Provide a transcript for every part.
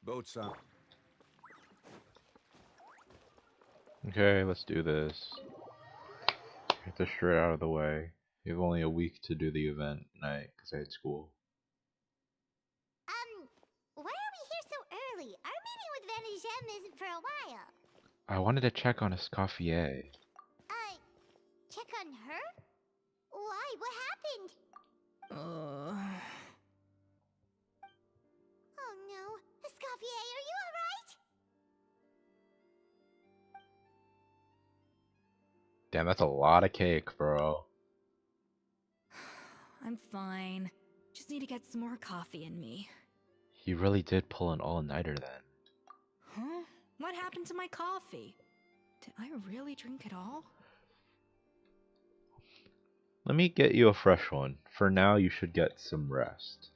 Boats on. Okay, let's do this. Get this straight out of the way. You have only a week to do the event tonight because I had school. Why are we here so early? Our meeting with Van isn't for a while. I wanted to check on Escoffier. Check on her? Why? What happened? Oh no. Escoffier, are you alright? Damn, that's a lot of cake, bro. I'm fine. Just need to get some more coffee in me. You really did pull an all-nighter then. Huh? What happened to my coffee? Did I really drink it all? Let me get you a fresh one. For now, you should get some rest.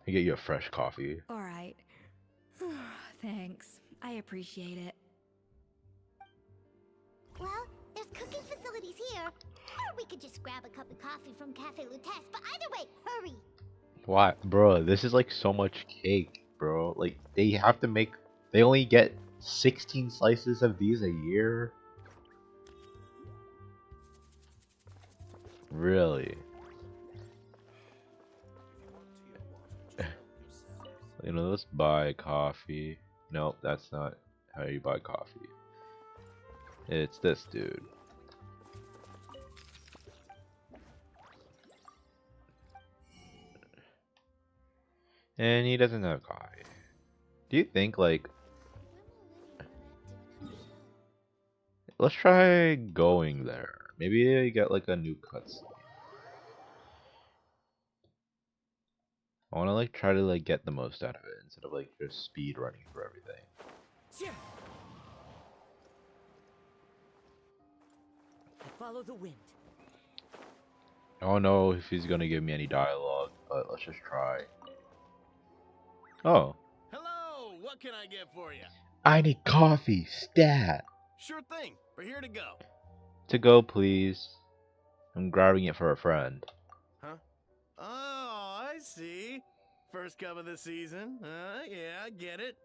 I get you a fresh coffee. Alright. Thanks. I appreciate it. Well, there's cooking facilities here. Or we could just grab a cup of coffee from Cafe Lutece, but either way, hurry! Why? Bro, this is like so much cake, bro. Like, they have to make... They only get 16 slices of these a year? Really? You know, let's buy coffee. Nope, that's not how you buy coffee. It's this dude. And he doesn't have coffee. Do you think, like... Let's try going there. Maybe you get, like, a new cutscene. I wanna, like, try to, like, get the most out of it instead of, like, just speed running for everything. Follow the wind. I don't know if he's gonna give me any dialogue, but let's just try. Oh. Hello, what can I get for you? I need coffee, stat! Sure thing, we're here to go. To go, please. I'm grabbing it for a friend. Huh? Oh, I see. First cup of the season. Yeah, I get it.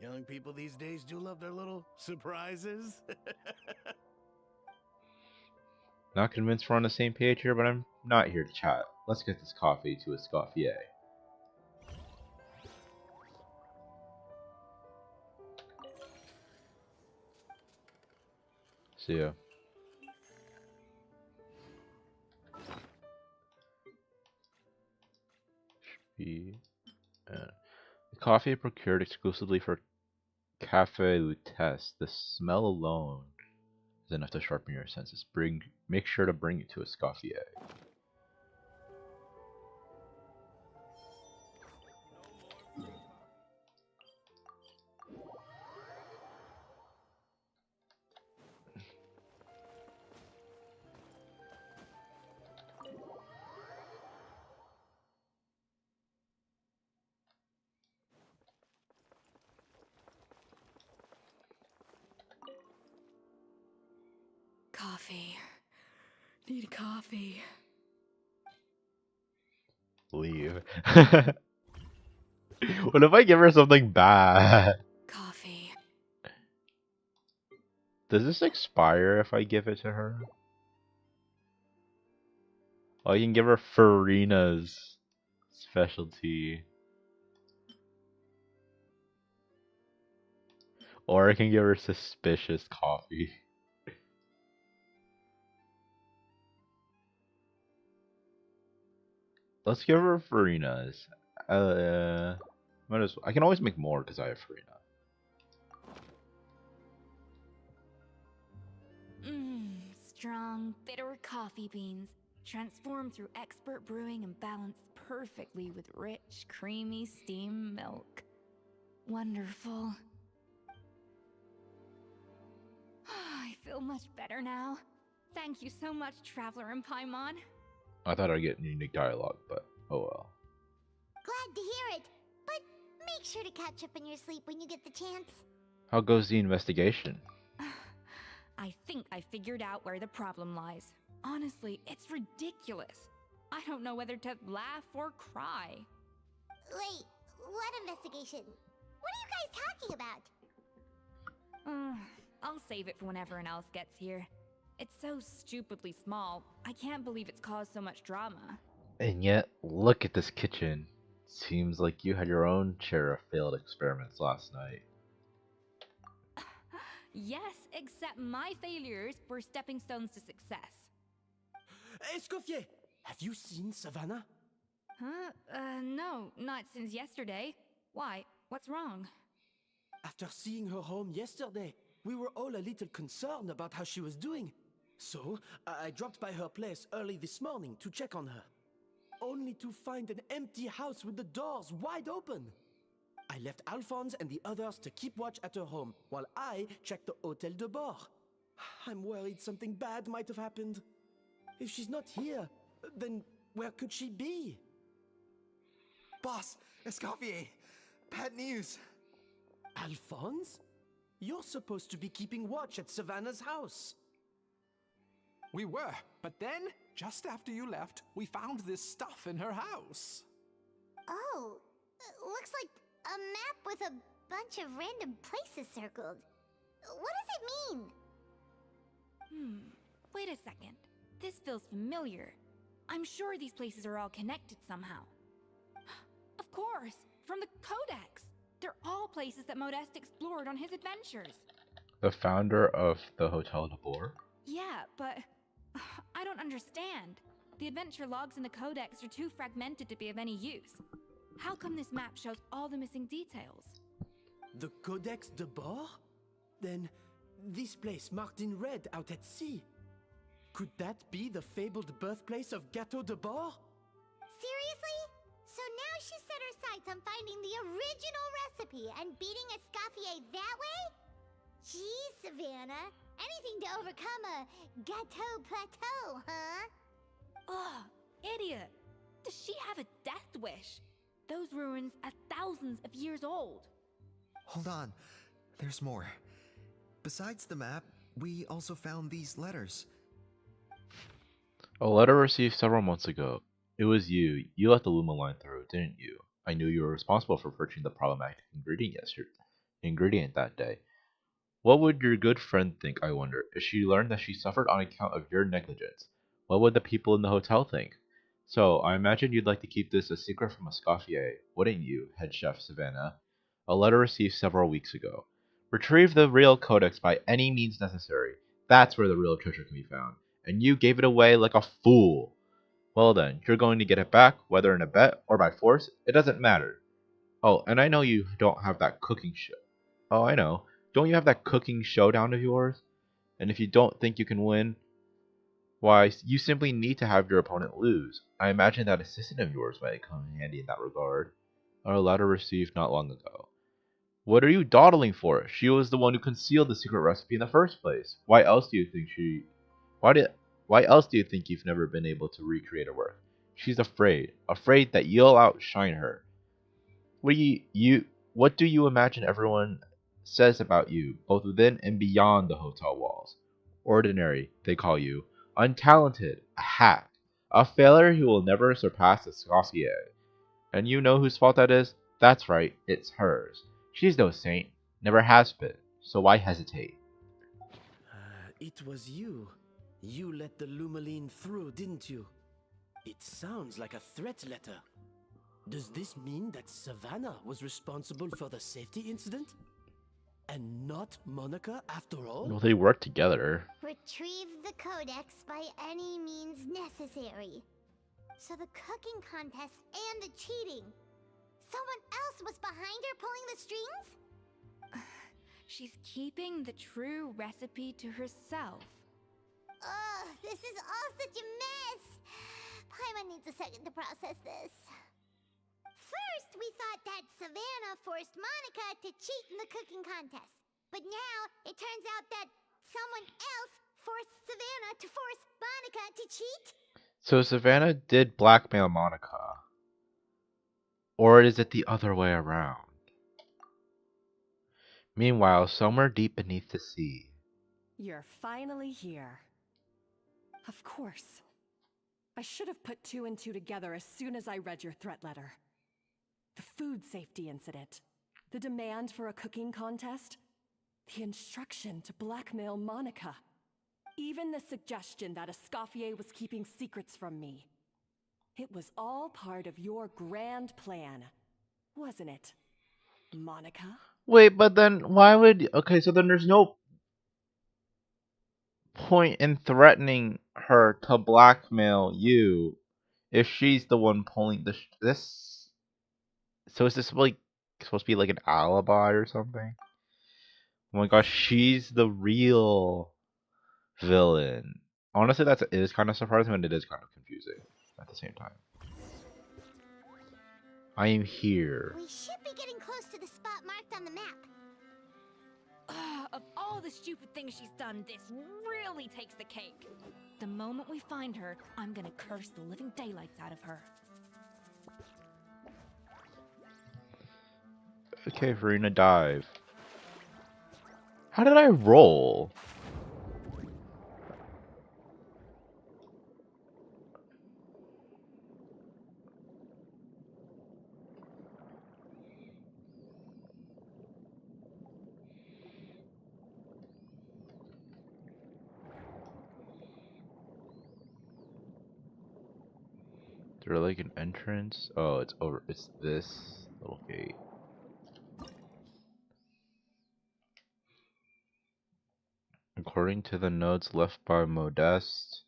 Young people these days do love their little surprises. Not convinced we're on the same page here, but I'm not here to chat. Let's get this coffee to Escoffier. See ya. Be the coffee procured exclusively for Cafe Lutece. The smell alone is enough to sharpen your senses. Make sure to bring it to Escoffier. Coffee. Need coffee. Leave. What if I give her something bad? Coffee. Does this expire if I give it to her? Oh, I can give her Farina's specialty. Or I can give her suspicious coffee. Let's give her Farina's. I can always make more because I have Farina. Strong, bitter coffee beans, transformed through expert brewing and balanced perfectly with rich, creamy steam milk. Wonderful. I feel much better now. Thank you so much, Traveler and Paimon. I thought I'd get unique dialogue, but oh well. Glad to hear it, but make sure to catch up in your sleep when you get the chance. How goes the investigation? I think I figured out where the problem lies. Honestly, it's ridiculous. I don't know whether to laugh or cry. Wait, what investigation? What are you guys talking about? I'll save it for when everyone else gets here. It's so stupidly small. I can't believe it's caused so much drama. And yet, look at this kitchen. Seems like you had your own share of failed experiments last night. Yes, except my failures were stepping stones to success. Escoffier, have you seen Savannah? Huh? No, not since yesterday. Why? What's wrong? After seeing her home yesterday, we were all a little concerned about how she was doing. So, I dropped by her place early this morning to check on her. Only to find an empty house with the doors wide open. I left Alphonse and the others to keep watch at her home, while I checked the Hôtel de Bord. I'm worried something bad might have happened. If she's not here, then where could she be? Boss, Escoffier, bad news. Alphonse? You're supposed to be keeping watch at Savannah's house. We were, but then, just after you left, we found this stuff in her house. Oh, looks like a map with a bunch of random places circled. What does it mean? Wait a second. This feels familiar. I'm sure these places are all connected somehow. Of course, from the Codex. They're all places that Modeste explored on his adventures. The founder of the Hotel de Bord? Yeah, but I don't understand. The adventure logs in the Codex are too fragmented to be of any use. How come this map shows all the missing details? The Codex de Bord? Then, this place marked in red out at sea. Could that be the fabled birthplace of Gâteau de Bord? Seriously? So now she set her sights on finding the original recipe and beating Escoffier that way? Geez, Savannah. Anything to overcome a gâteau plateau, huh? Ugh, idiot. Does she have a death wish? Those ruins are thousands of years old. Hold on, there's more. Besides the map, we also found these letters. A letter received several months ago. It was you. You let the Luma line through, didn't you? I knew you were responsible for purchasing the problematic ingredient that day. What would your good friend think, I wonder, if she learned that she suffered on account of your negligence? What would the people in the hotel think? So, I imagine you'd like to keep this a secret from Escoffier, wouldn't you, head chef Savannah? A letter received several weeks ago. Retrieve the real codex by any means necessary. That's where the real treasure can be found. And you gave it away like a fool. Well then, you're going to get it back, whether in a bet or by force, it doesn't matter. Oh, and I know you don't have that cooking show. Oh, I know. Don't you have that cooking showdown of yours? And if you don't think you can win, why, you simply need to have your opponent lose. I imagine that assistant of yours might come in handy in that regard. A letter received not long ago. What are you dawdling for? She was the one who concealed the secret recipe in the first place. Why else do you think Why else do you think you've never been able to recreate her work? She's afraid that you'll outshine her. What do you imagine everyone says about you, both within and beyond the hotel walls? Ordinary, they call you. Untalented, a hack. A failure who will never surpass Escoffier. And you know whose fault that is? That's right, it's hers. She's no saint, never has been, so why hesitate? It was you. You let the Lumaline through, didn't you? It sounds like a threat letter. Does this mean that Savannah was responsible for the safety incident? And not Monica after all? Well, they work together. Retrieve the codex by any means necessary. So the cooking contest and the cheating. Someone else was behind her pulling the strings? She's keeping the true recipe to herself. Ugh, this is all such a mess. Paimon needs a second to process this. First, we thought that Savannah forced Monica to cheat in the cooking contest. But now, it turns out that someone else forced Savannah to force Monica to cheat? So Savannah did blackmail Monica. Or is it the other way around? Meanwhile, somewhere deep beneath the sea. You're finally here. Of course. I should have put two and two together as soon as I read your threat letter. The food safety incident. The demand for a cooking contest. The instruction to blackmail Monica. Even the suggestion that Escoffier was keeping secrets from me. It was all part of your grand plan, wasn't it, Monica? Wait, but then why would... Okay, so then there's no point in threatening her to blackmail you if she's the one pulling this. So is this like supposed to be like an alibi or something? Oh my gosh, she's the real villain. Honestly, it is kind of surprising, and it is kind of confusing at the same time. I am here. We should be getting close to the spot marked on the map. Of all the stupid things she's done, this really takes the cake. The moment we find her, I'm gonna curse the living daylights out of her. Okay, Verena, dive. How did I roll? Is there like an entrance? Oh, it's over. It's this little gate. According to the notes left by Modeste,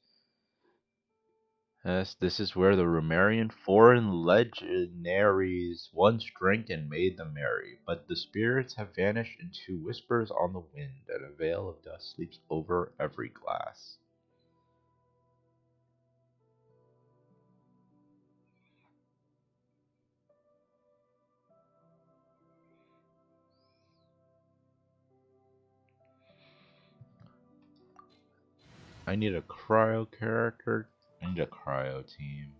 yes, this is where the Romarian foreign legionaries once drank and made them merry, but the spirits have vanished into whispers on the wind, and a veil of dust sleeps over every glass. I need a cryo character. I need a cryo team.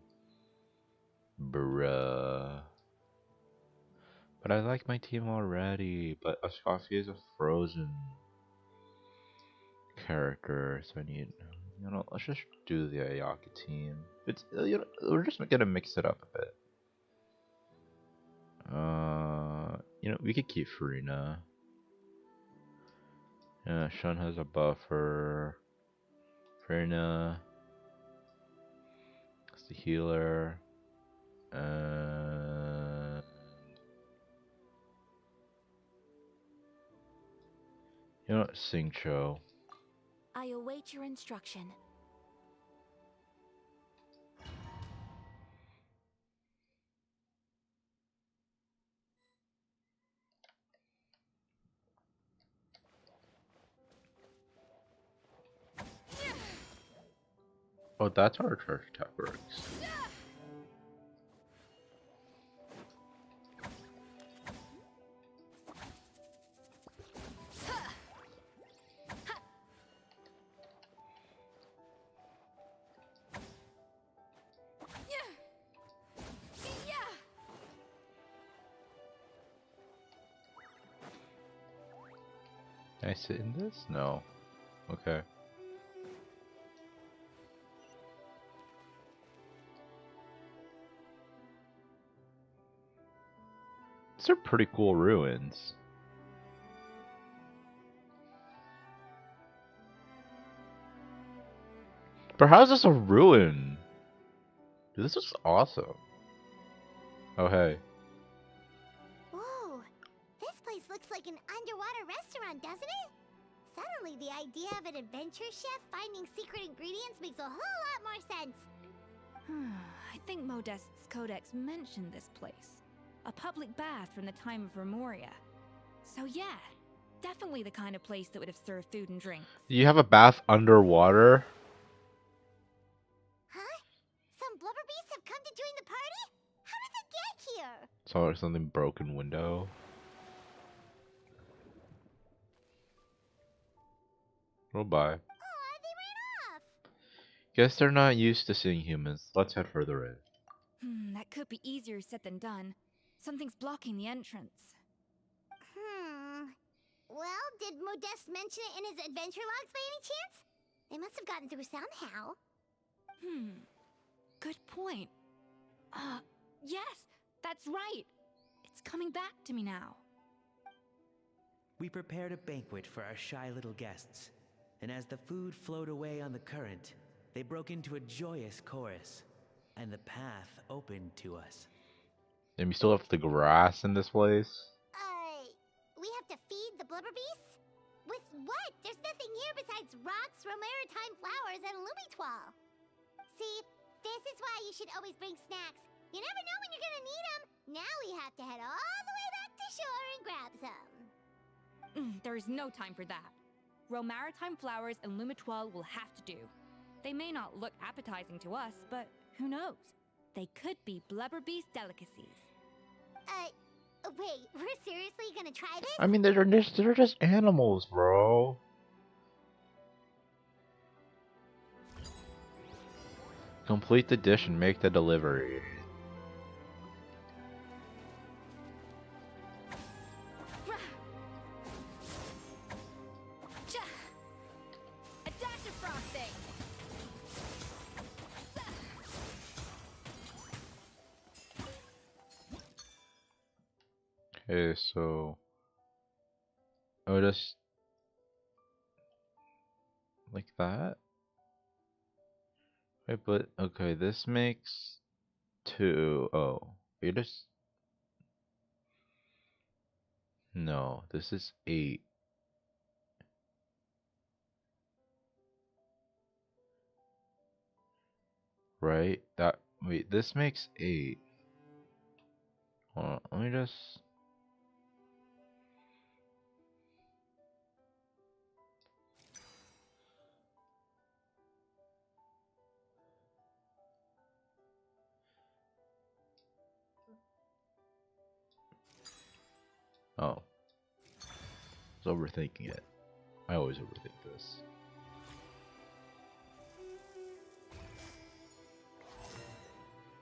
Bruh. But I like my team already. But Escoffier is a frozen character, so I need... You know, let's just do the Ayaka team. It's we're just gonna mix it up a bit. We could keep Farina. Yeah, Shun has a buffer. Farina is the healer. And you know what? Singcho. I await your instruction. Oh, that's how our charge attack works. Can I sit in this? No. Okay. These are pretty cool ruins. But how is this a ruin? Dude, this is awesome. Oh, hey. Whoa, this place looks like an underwater restaurant, doesn't it? Suddenly, the idea of an adventure chef finding secret ingredients makes a whole lot more sense. I think Modeste's codex mentioned this place. A public bath from the time of Remoria. So yeah, definitely the kind of place that would have served food and drinks. You have a bath underwater? Huh? Some blubber beasts have come to join the party? How did they get here? Saw something broken window. Roll by. Aw, they ran off. Guess they're not used to seeing humans. Let's head further in. That could be easier said than done. Something's blocking the entrance. Well, did Modeste mention it in his adventure logs by any chance? They must have gotten through somehow. Good point. Yes, that's right. coming back to me now. We prepared a banquet for our shy little guests, and as the food flowed away on the current, they broke into a joyous chorus, and the path opened to us. And we still have the grass in this place? We have to feed the blubber beasts? With what? There's nothing here besides rocks, romaritime flowers, and lumitoile. See, this is why you should always bring snacks. You never know when you're gonna need them. Now we have to head all the way back to shore and grab some. There's no time for that. Romaritime flowers and lumitoile will have to do. They may not look appetizing to us, but who knows? They could be blubber beast delicacies. Wait, we're seriously gonna try this? I mean, they're just animals, bro. Complete the dish and make the delivery. A dash of frosting. Okay, so oh, just like that. Wait, but okay, this makes 2. Oh, you just no. This is 8. Right? That wait, this makes 8. Hold on, let me just. Oh, I was overthinking it. I always overthink this.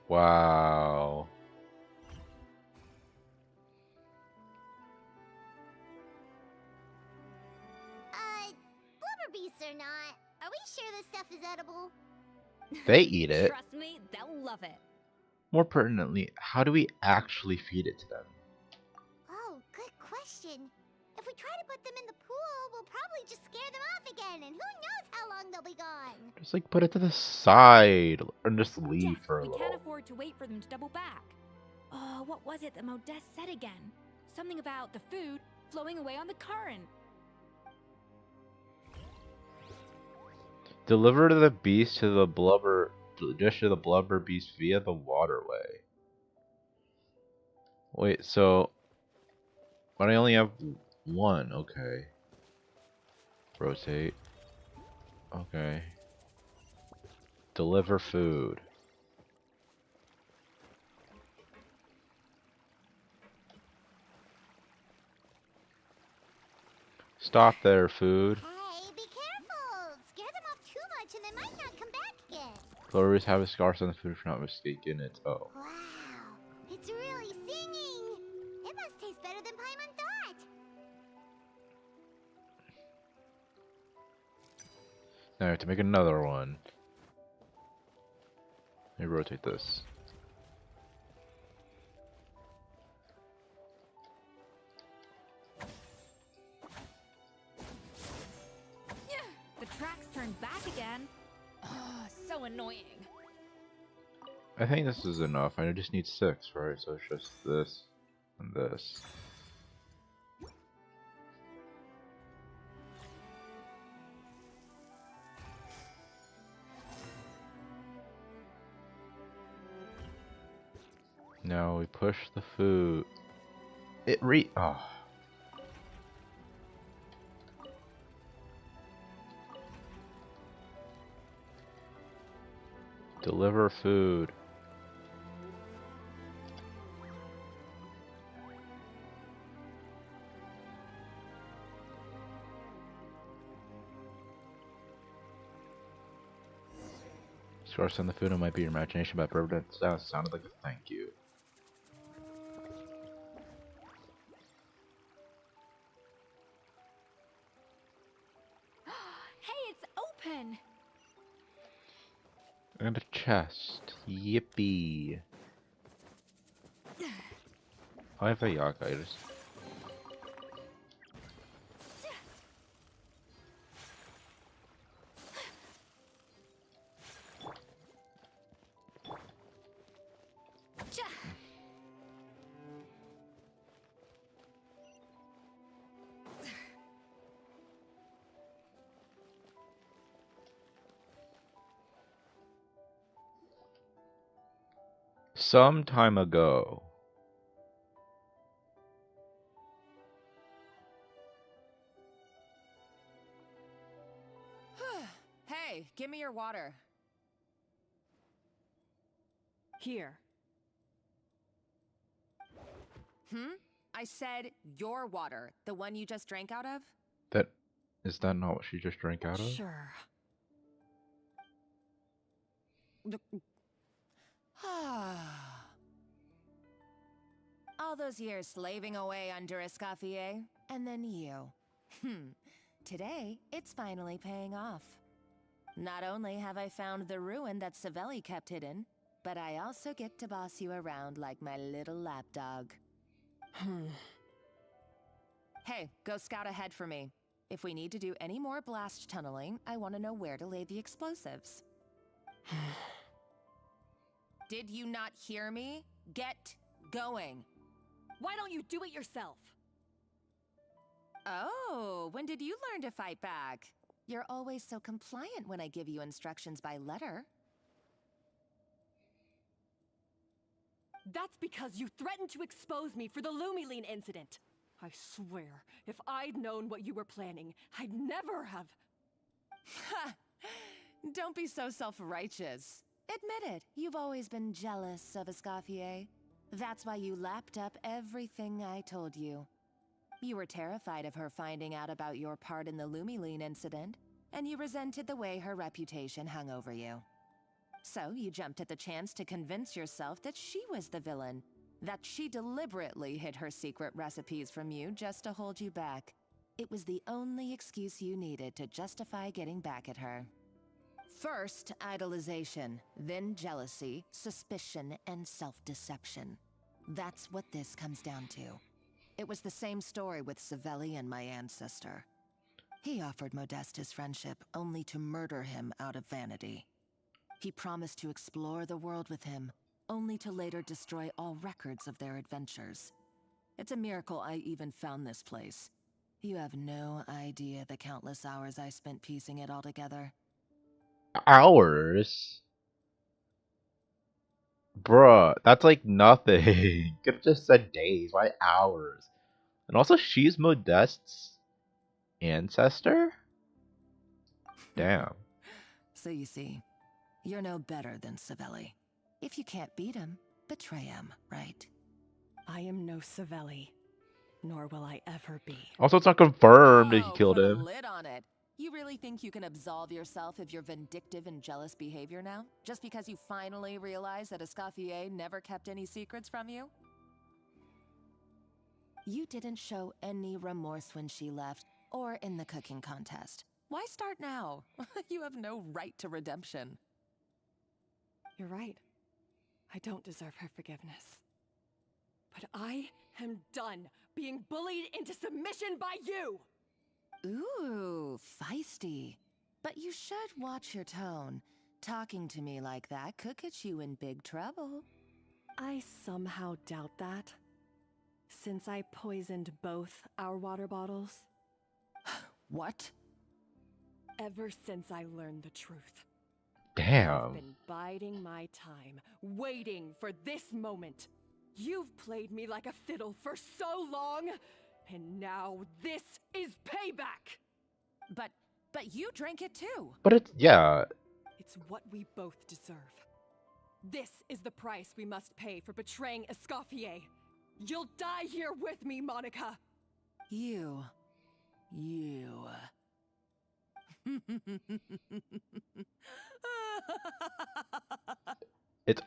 Wow. Blubber beasts or not, are we sure this stuff is edible? They eat it. Trust me, they'll love it. More pertinently, how do we actually feed it to them? Oh, good question. If we try to put them in the pool, we'll probably just scare them off again, and who knows how long they'll be gone. Just like put it to the side and just leave Yes, for a we little. can't afford to wait for them to double back. What was it that Modeste said again? Something about the food flowing away on the current. Deliver the beast to the blubber, dish to the blubber beast via the waterway. Wait, so but I only have 1. Okay. Rotate. Okay. Deliver food. Stop there, food. Hey, be careful! Scare them off too much and they might not come back again. Blowers have a scarce on the food for not mistaking it. Oh. Wow, it's really singing! It must taste better than Paimon thought! Now I have to make another one. Let me rotate this. The tracks turned back again. Oh, so annoying. I think this is enough. I just need 6, right? So it's just this and this. Now we push the food. Oh. Deliver food. Scars on the food, it might be your imagination, but Bird sounded like a thank you. Hey, it's open! And a chest. Yippee. I have a yakitis. Some time ago. Hey, give me your water. Here. I said your water, the one you just drank out of? That is that not what she just drank out of? Sure. All those years slaving away under Escoffier, and then you. Today, it's finally paying off. Not only have I found the ruin that Savelli kept hidden, but I also get to boss you around like my little lapdog. Hey, go scout ahead for me. If we need to do any more blast tunneling, I want to know where to lay the explosives. Did you not hear me? Get going. Why don't you do it yourself? Oh, when did you learn to fight back? You're always so compliant when I give you instructions by letter. That's because you threatened to expose me for the Lumiline incident. I swear, if I'd known what you were planning, I'd never have... Ha! Don't be so self-righteous. Admit it, you've always been jealous of Escoffier. That's why you lapped up everything I told you. You were terrified of her finding out about your part in the Lumiline incident, and you resented the way her reputation hung over you. So you jumped at the chance to convince yourself that she was the villain, that she deliberately hid her secret recipes from you just to hold you back. It was the only excuse you needed to justify getting back at her. First, idolization, then jealousy, suspicion, and self-deception. That's what this comes down to. It was the same story with Savelli and my ancestor. He offered Modeste his friendship only to murder him out of vanity. He promised to explore the world with him, only to later destroy all records of their adventures. It's a miracle I even found this place. You have no idea the countless hours I spent piecing it all together. Hours? Bruh, that's like nothing. Could've just said days. Why hours? And also, she's Modeste's ancestor? Damn. So you see, you're no better than Savelli. If you can't beat him, betray him, right? I am no Savelli, nor will I ever be. Also, it's not confirmed that he Oh, killed put a him. lid on it. You really think you can absolve yourself of your vindictive and jealous behavior now? Just because you finally realize that Escoffier never kept any secrets from you? You didn't show any remorse when she left, or in the cooking contest. Why start now? You have no right to redemption. You're right. I don't deserve her forgiveness. But I am done being bullied into submission by you! Ooh, feisty. But you should watch your tone. Talking to me like that could get you in big trouble. I somehow doubt that. Since I poisoned both our water bottles. What? Ever since I learned the truth. I've Damn. been biding my time, waiting for this moment. You've played me like a fiddle for so long, and now this is payback! But you drank it too. But it's, yeah. It's what we both deserve. This is the price we must pay for betraying Escoffier. You'll die here with me, Monica! You. It's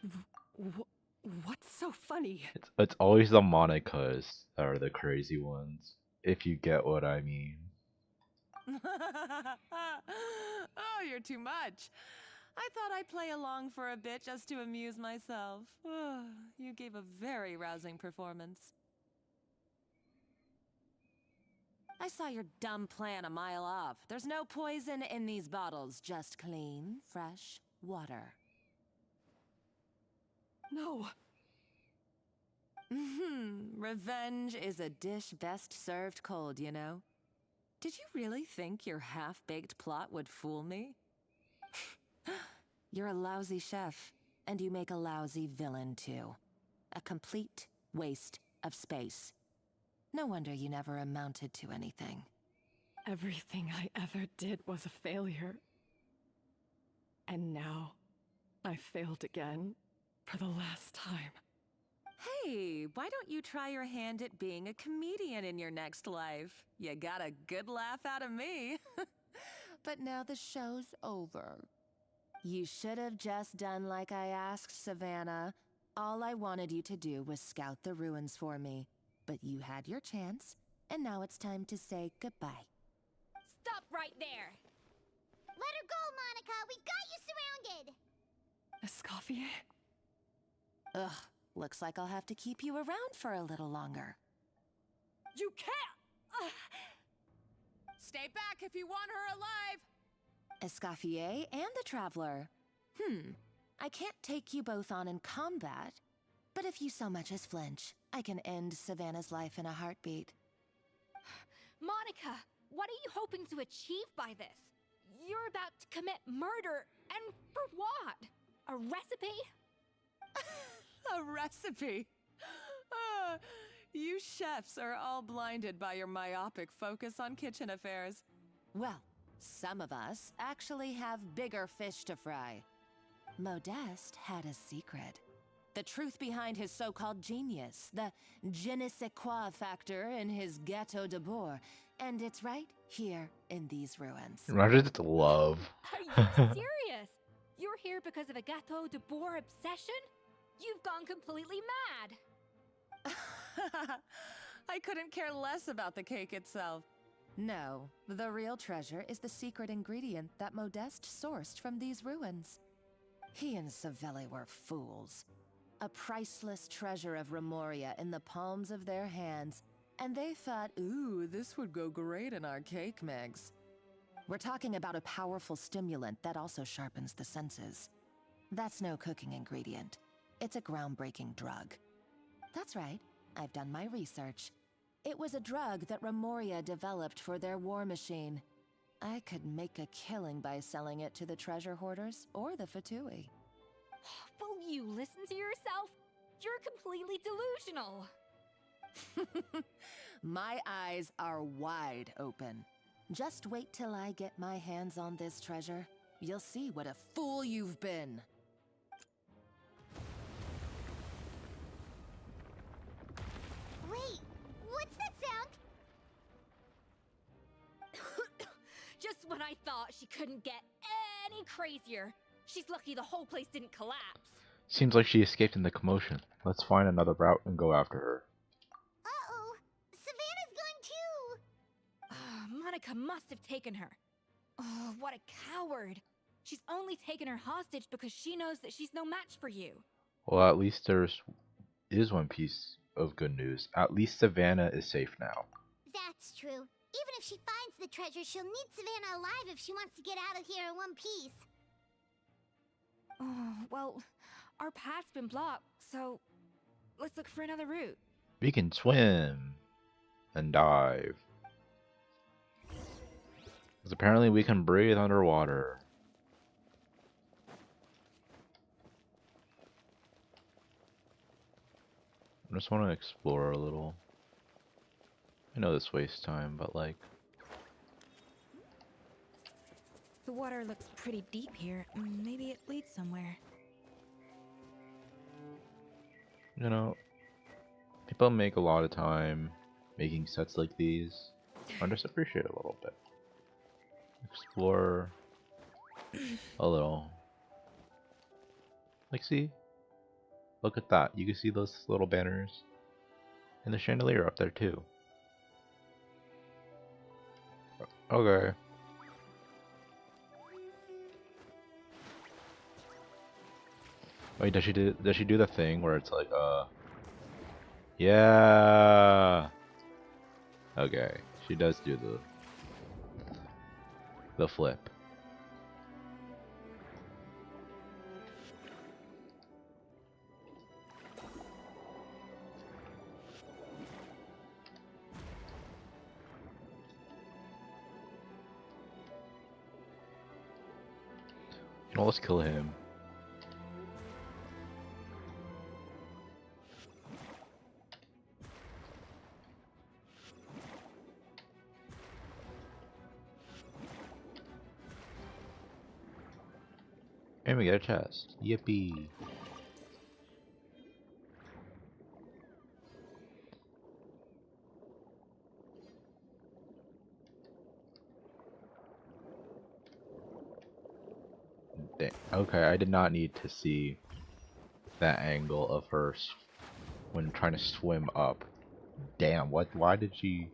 What's so funny? it's always the Monicas that are the crazy ones, if you get what I mean. Oh, you're too much. I thought I'd play along for a bit just to amuse myself. You gave a very rousing performance. I saw your dumb plan a mile off. There's no poison in these bottles, just clean, fresh water. No. Revenge is a dish best served cold, you know? Did you really think your half-baked plot would fool me? You're a lousy chef, and you make a lousy villain, too. A complete waste of space. No wonder you never amounted to anything. Everything I ever did was a failure. And now, I failed again, for the last time. Hey, why don't you try your hand at being a comedian in your next life? You got a good laugh out of me. But now the show's over. You should have just done like I asked, Savannah. All I wanted you to do was scout the ruins for me. But you had your chance, and now it's time to say goodbye. Stop right there! Let her go, Monica! We've got you surrounded! Escoffier? Ugh, looks like I'll have to keep you around for a little longer. You can't! Stay back if you want her alive! Escoffier and the Traveler. I can't take you both on in combat, but if you so much as flinch, I can end Savannah's life in a heartbeat. Monica, what are you hoping to achieve by this? You're about to commit murder, and for what? A recipe? A recipe? You chefs are all blinded by your myopic focus on kitchen affairs. Well, some of us actually have bigger fish to fry. Modeste had a secret. The truth behind his so-called genius, the je ne sais quoi factor in his Gâteau de Bourg, and it's right here in these ruins. Imagine it's love. Are you serious? You're here because of a Gâteau de Bourg obsession? You've gone completely mad! I couldn't care less about the cake itself. No, the real treasure is the secret ingredient that Modeste sourced from these ruins. He and Savelli were fools. A priceless treasure of Remoria in the palms of their hands, and they thought, ooh, this would go great in our cake mix. We're talking about a powerful stimulant that also sharpens the senses. That's no cooking ingredient. It's a groundbreaking drug. That's right, I've done my research. It was a drug that Remoria developed for their war machine. I could make a killing by selling it to the treasure hoarders or the Fatui. Will you listen to yourself? You're completely delusional. My eyes are wide open. Just wait till I get my hands on this treasure. You'll see what a fool you've been. Wait, what's that sound? Just when I thought she couldn't get any crazier. She's lucky the whole place didn't collapse. Seems like she escaped in the commotion. Let's find another route and go after her. Uh-oh, Savannah's gone too! Monica must have taken her. Oh, what a coward. She's only taken her hostage because she knows that she's no match for you. Well, at least is one piece of good news. At least Savannah is safe now. That's true. Even if she finds the treasure, she'll need Savannah alive if she wants to get out of here in one piece. Oh, well, our path's been blocked, so let's look for another route. We can swim and dive. Because apparently we can breathe underwater. I just want to explore a little. I know this wastes time, but like... The water looks pretty deep here. Maybe it leads somewhere. You know, people make a lot of time making sets like these. I just appreciate it a little bit. Explore a little. Like, see? Look at that. You can see those little banners. And the chandelier up there too. Okay. Wait, does she do the thing where it's like, yeah. Okay. She does do the flip. Well, let's kill him. And we get a chest. Yippee. Okay, I did not need to see that angle of her when trying to swim up. Damn, what? Why did she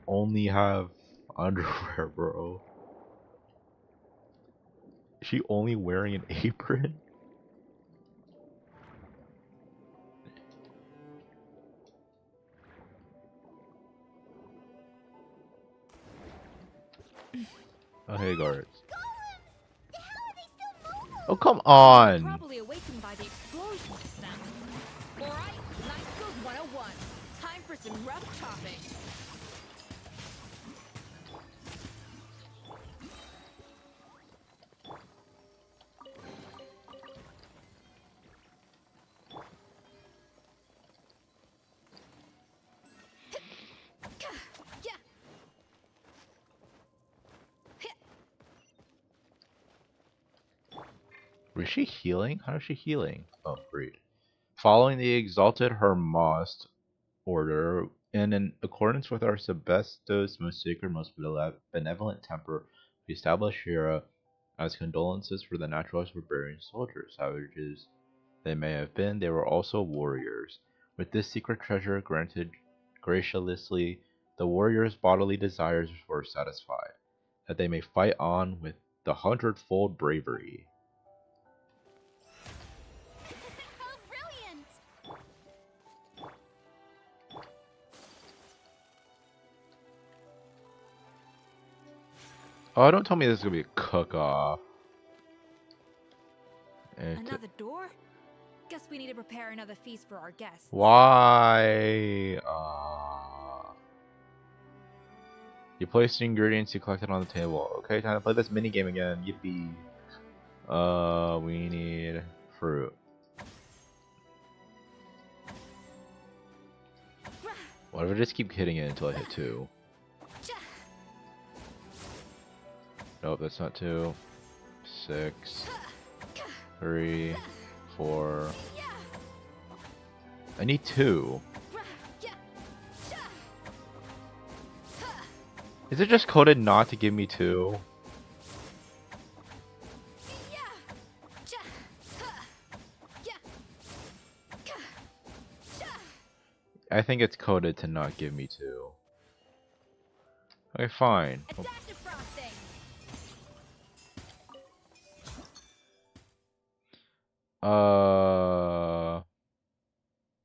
only have underwear, bro? Is she only wearing an apron? Oh, hey, guards. Oh, come on! Probably awakened by the explosion just now. Alright, life skills 101. Time for some rough chopping. Was she healing? How is she healing? Oh, great. Following the exalted Hermost order, and in accordance with our Sebestos most sacred, most benevolent temper, we establish here as condolences for the naturalized barbarian soldiers. Savages they may have been, they were also warriors. With this secret treasure granted graciously, the warriors' bodily desires were satisfied, that they may fight on with the hundredfold bravery. Oh, brilliant! Oh, don't tell me this is gonna be a cook-off. Another door? Guess we need to prepare another feast for our guests. Why? You place the ingredients you collected on the table. Okay, time to play this mini game again. Yippee. We need fruit. What if I just keep hitting it until I hit 2? Nope, that's not 2. 6. 3. 4. I need 2. Is it just coded not to give me 2? I think it's coded to not give me 2. Okay, fine.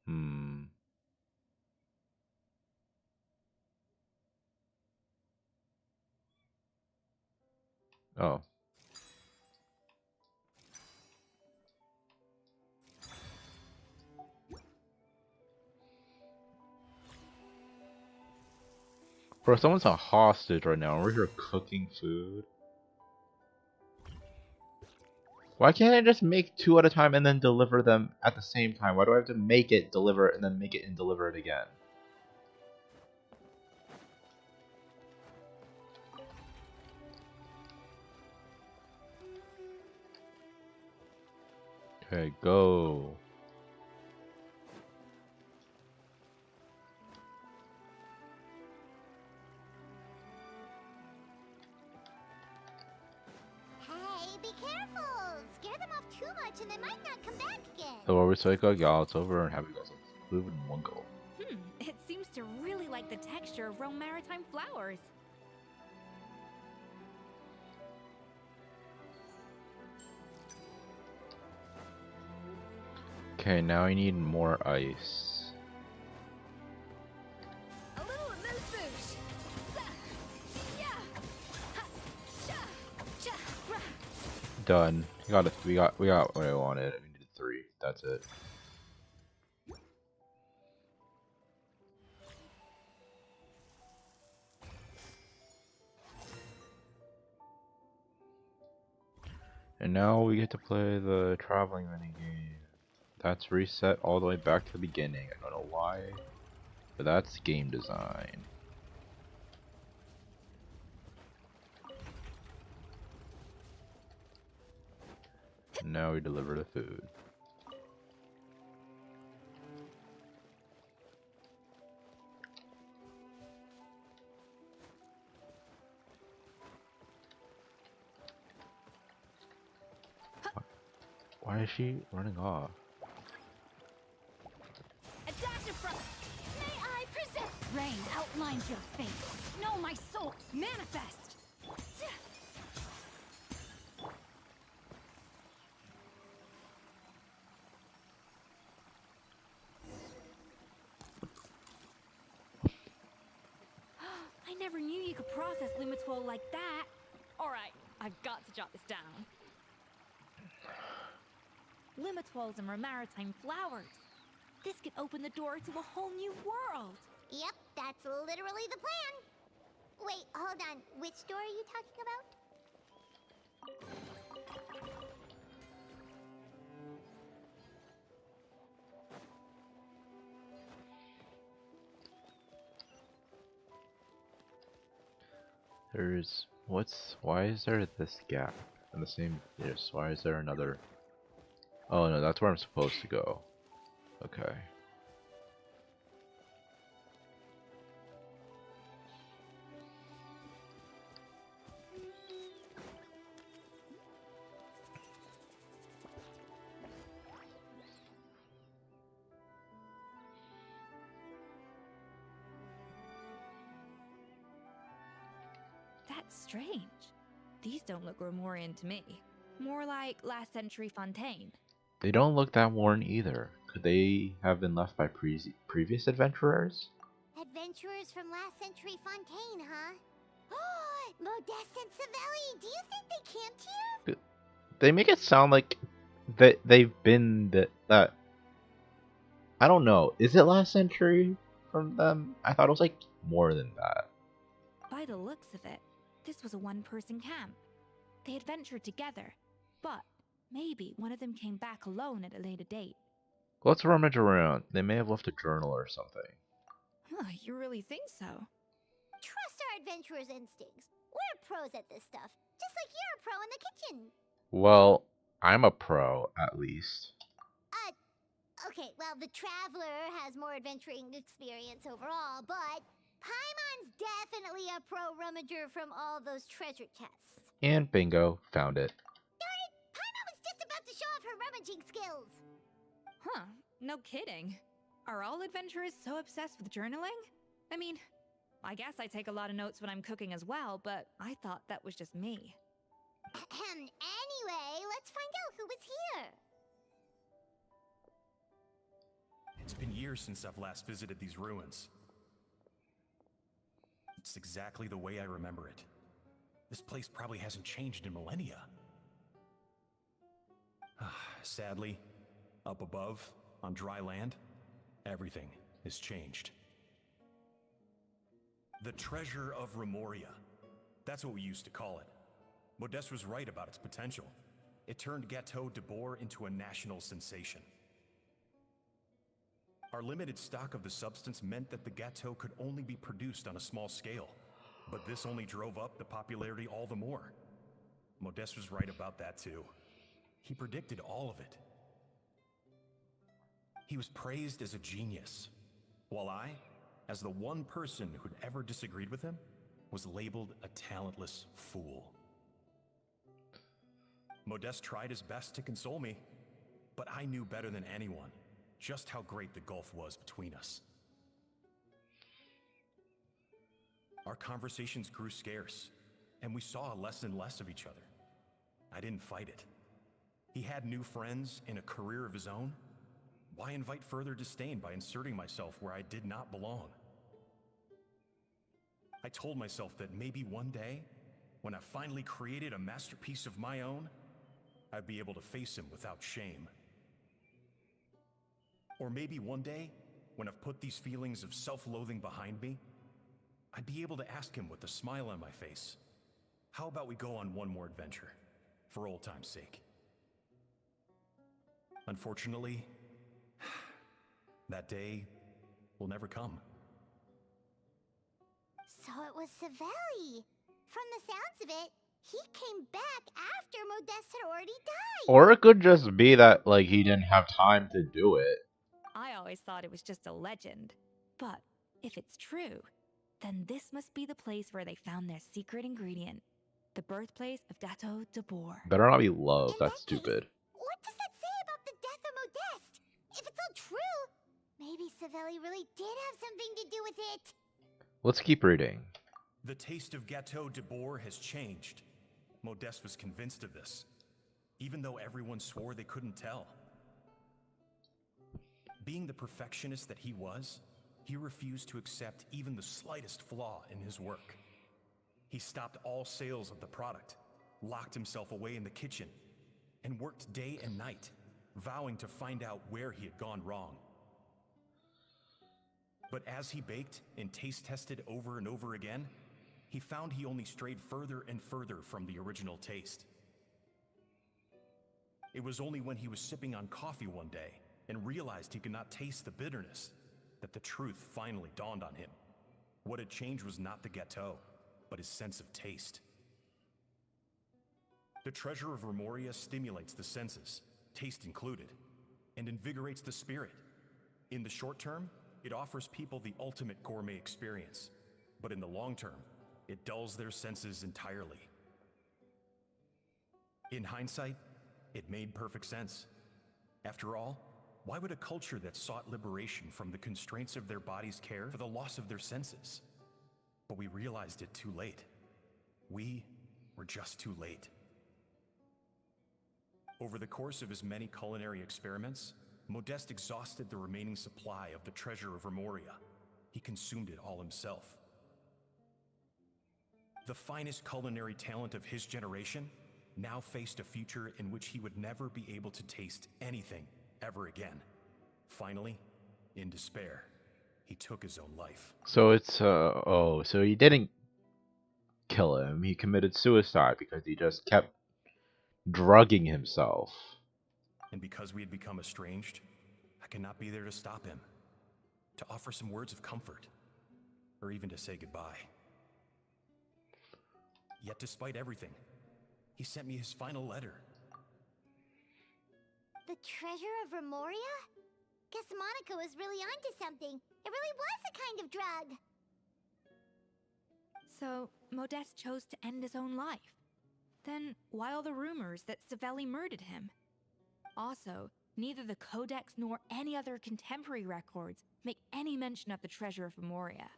Hmm. Oh. Bro, someone's a hostage right now and we're here cooking food. Why can't I just make 2 at a time and then deliver them at the same time? Why do I have to make it, deliver it, and then make it and deliver it again? Okay, go. Hey, be careful! Scare them off too much and they might not come back again. So are we psycho? Yeah, it's over and have you guys live in one go. It seems to really like the texture of Rome maritime flowers. Okay, now I need more ice. A little amuse-bouche. Done. We got what I wanted. We needed 3. That's it. And now we get to play the traveling minigame. That's reset all the way back to the beginning. I don't know why, but that's game design. And now we deliver the food. Why is she running off? A dash of frost. May I present? Rain outlines your fate. Know my soul. Manifest. I never knew you could process Lumitwol like that. Alright, I've got to jot this down. Lumitwols and maritime flowers. This could open the door to a whole new world. Yep, that's literally the plan. Wait, hold on. Which door are you talking about? Why is there this gap in the same, yes, why is there another, oh no, that's where I'm supposed to go. Okay. That's strange. These don't look Romorian to me. More like last century Fontaine. They don't look that worn either. Could they have been left by previous adventurers? Adventurers from last century Fontaine, huh? Oh, Modeste and Savelli, do you think they camped here? They make it sound like they've been that. I don't know. Is it last century from them? I thought it was like more than that. By the looks of it, this was a one-person camp. They adventured together, but maybe one of them came back alone at a later date. Let's rummage around. They may have left a journal or something. Huh, you really think so? Trust our adventurers' instincts. We're pros at this stuff, just like you're a pro in the kitchen. Well, I'm a pro, at least. Okay, well, the Traveler has more adventuring experience overall, but Paimon's definitely a pro rummager from all those treasure chests. And bingo, found it. Darn it! Paimon was just about to show off her rummaging skills! Huh, no kidding. Are all adventurers so obsessed with journaling? I mean, I guess I take a lot of notes when I'm cooking as well, but I thought that was just me. Anyway, let's find out who was here. It's been years since I've last visited these ruins. It's exactly the way I remember it. This place probably hasn't changed in millennia. Sadly, up above, on dry land, everything has changed. The treasure of Remoria. That's what we used to call it. Modeste was right about its potential. It turned Gâteau de Bourg into a national sensation. Our limited stock of the substance meant that the gâteau could only be produced on a small scale. But this only drove up the popularity all the more. Modeste was right about that too. He predicted all of it. He was praised as a genius, while I, as the one person who'd ever disagreed with him, was labeled a talentless fool. Modeste tried his best to console me, but I knew better than anyone just how great the gulf was between us. Our conversations grew scarce, and we saw less and less of each other. I didn't fight it. He had new friends and a career of his own. Why invite further disdain by inserting myself where I did not belong? I told myself that maybe one day, when I finally created a masterpiece of my own, I'd be able to face him without shame. Or maybe one day, when I've put these feelings of self-loathing behind me, I'd be able to ask him with a smile on my face, how about we go on one more adventure, for old time's sake? Unfortunately, that day will never come. So it was Savelli. From the sounds of it, he came back after Modeste had already died. Or it could just be that, like, he didn't have time to do it. I always thought it was just a legend. But if it's true, then this must be the place where they found their secret ingredient. The birthplace of Dato de Boer. Better not be love, In that's that case, stupid. what does that say about the death of Modeste? If it's all true, maybe Savelli really did have something to do with it. Let's keep reading. The taste of Gateau de Boer has changed. Modeste was convinced of this, even though everyone swore they couldn't tell. Being the perfectionist that he was, he refused to accept even the slightest flaw in his work. He stopped all sales of the product, locked himself away in the kitchen, and worked day and night, vowing to find out where he had gone wrong. But as he baked and taste tested over and over again, he found he only strayed further and further from the original taste. It was only when he was sipping on coffee one day and realized he could not taste the bitterness that the truth finally dawned on him. What had changed was not the gâteau, but his sense of taste. The treasure of Remoria stimulates the senses, taste included, and invigorates the spirit. In the short term, it offers people the ultimate gourmet experience, but in the long term, it dulls their senses entirely. In hindsight, it made perfect sense. After all, why would a culture that sought liberation from the constraints of their bodies care for the loss of their senses? But we realized it too late. We were just too late. Over the course of his many culinary experiments, Modeste exhausted the remaining supply of the treasure of Remoria. He consumed it all himself. The finest culinary talent of his generation now faced a future in which he would never be able to taste anything ever again. Finally, in despair, he took his own life. So it's, so he didn't kill him. He committed suicide because he just kept drugging himself. And because we had become estranged, I cannot be there to stop him, to offer some words of comfort, or even to say goodbye. Yet despite everything, he sent me his final letter. The treasure of Remoria? Guess Monica was really onto something. It really was a kind of drug. So, Modeste chose to end his own life. Then, why all the rumors that Savelli murdered him? Also, neither the Codex nor any other contemporary records make any mention of the treasure of Remoria.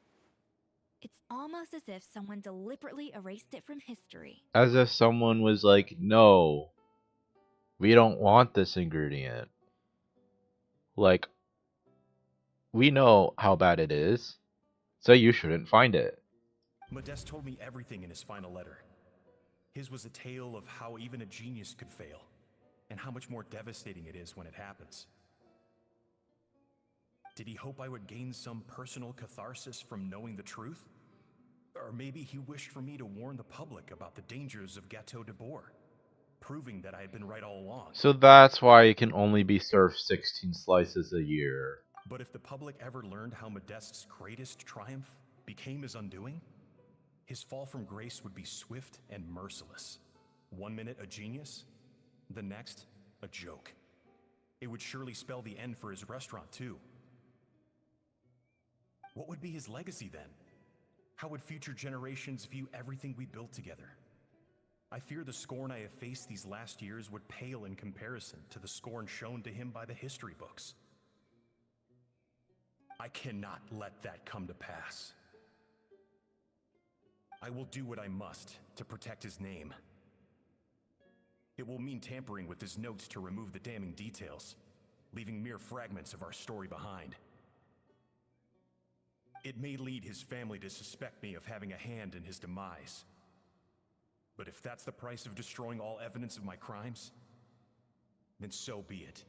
It's almost as if someone deliberately erased it from history. As if someone was like, no, we don't want this ingredient. Like, we know how bad it is, so you shouldn't find it. Modeste told me everything in his final letter. His was a tale of how even a genius could fail, and how much more devastating it is when it happens. Did he hope I would gain some personal catharsis from knowing the truth? Or maybe he wished for me to warn the public about the dangers of Gateau de Boer, proving that I had been right all along. So that's why it can only be served 16 slices a year. But if the public ever learned how Modeste's greatest triumph became his undoing, his fall from grace would be swift and merciless. 1 minute a genius, the next a joke. It would surely spell the end for his restaurant too. What would be his legacy then? How would future generations view everything we built together? I fear the scorn I have faced these last years would pale in comparison to the scorn shown to him by the history books. I cannot let that come to pass. I will do what I must to protect his name. It will mean tampering with his notes to remove the damning details, leaving mere fragments of our story behind. It may lead his family to suspect me of having a hand in his demise. But if that's the price of destroying all evidence of my crimes, then so be it.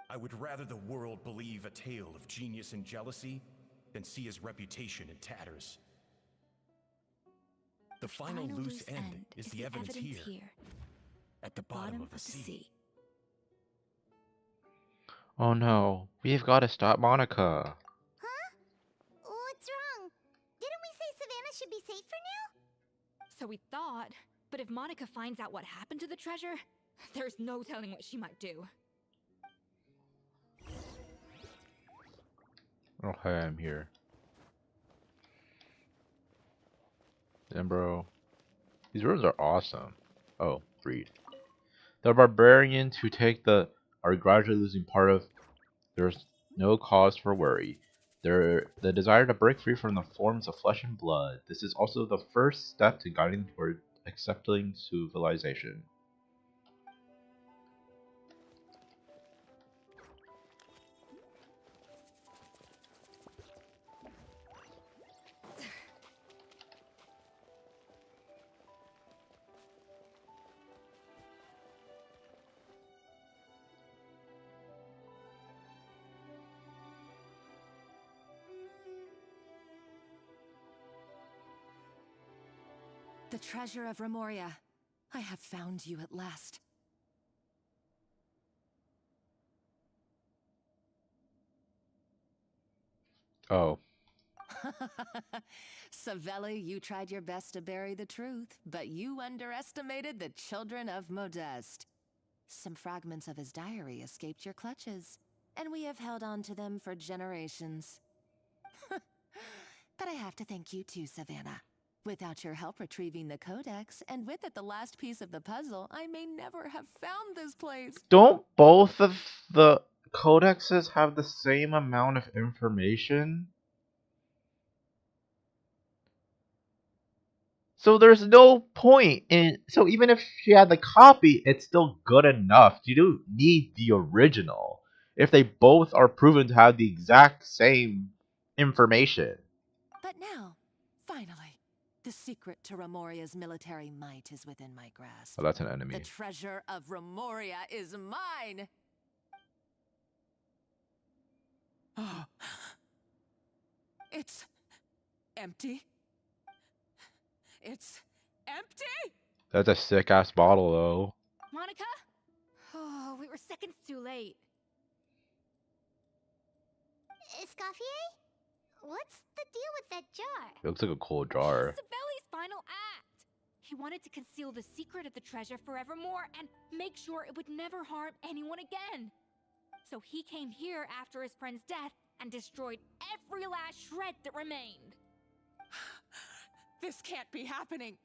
I would rather the world believe a tale of genius and jealousy than see his reputation in tatters. The final loose end is the evidence here, at the bottom of the sea. Oh no, we've got to stop Monica. Huh? What's wrong? Didn't we say Savannah should be safe for now? So we thought, but if Monica finds out what happened to the treasure, there's no telling what she might do. Okay, I'm here. Damn, bro. These rooms are awesome. Oh, read. The barbarians who take are gradually losing part of. There's no cause for worry. The desire to break free from the forms of flesh and blood. This is also the first step to guiding toward accepting civilization. The treasure of Remoria. I have found you at last. Oh. Savelli, you tried your best to bury the truth, but you underestimated the children of Modeste. Some fragments of his diary escaped your clutches, and we have held on to them for generations. But I have to thank you too, Savannah. Without your help retrieving the codex, and with it the last piece of the puzzle, I may never have found this place. Don't both of the codexes have the same amount of information? So there's no point in. So even if she had the copy, it's still good enough. You don't need the original if they both are proven to have the exact same information. But now, finally, the secret to Remoria's military might is within my grasp. Oh, that's an enemy. The treasure of Remoria is mine! Oh. It's empty. It's empty? That's a sick ass bottle, though. Monica? Oh, we were seconds too late. Escoffier? What's the deal with that jar? It looks like a cool jar. Savelli's final act. He wanted to conceal the secret of the treasure forevermore and make sure it would never harm anyone again. So he came here after his friend's death and destroyed every last shred that remained. This can't be happening.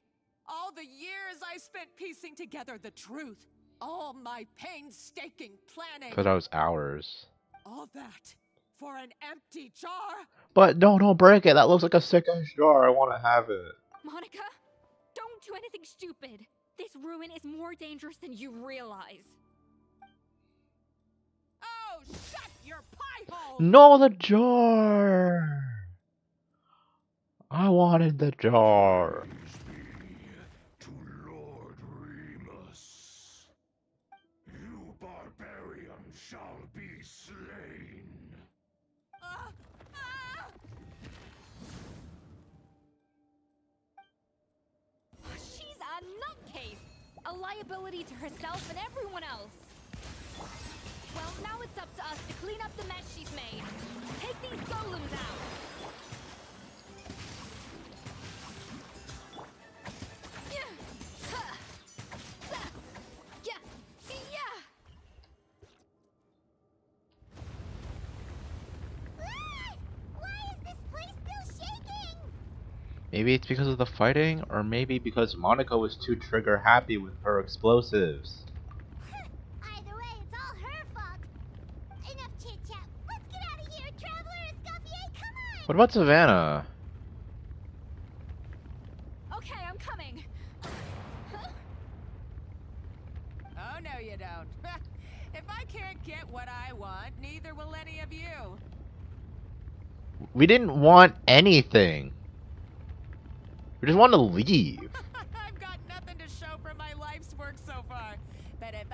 All the years I spent piecing together the truth. All my painstaking planning. Because that was hours. All that for an empty jar? But no, don't break it. That looks like a sick ass jar. I want to have it. Monica, don't do anything stupid. This ruin is more dangerous than you realize. Oh, shut your pie hole! No, the jar. I wanted the jar. To Lord Remus. You barbarian shall be slain. She's a nutcase, a liability to herself and everyone else. Well, now it's up to us to clean up the mess she's made. Take these golems out. Maybe it's because of the fighting, or maybe because Monica was too trigger happy with her explosives. Either way, it's all her fault. Enough chit-chat. Let's get out of here, Traveler Escoffier, come on! What about Savannah? Okay, I'm coming. Oh, no you don't. If I can't get what I want, neither will any of you. We didn't want anything. We just want to leave. I've got nothing to show for my life's work so far. But if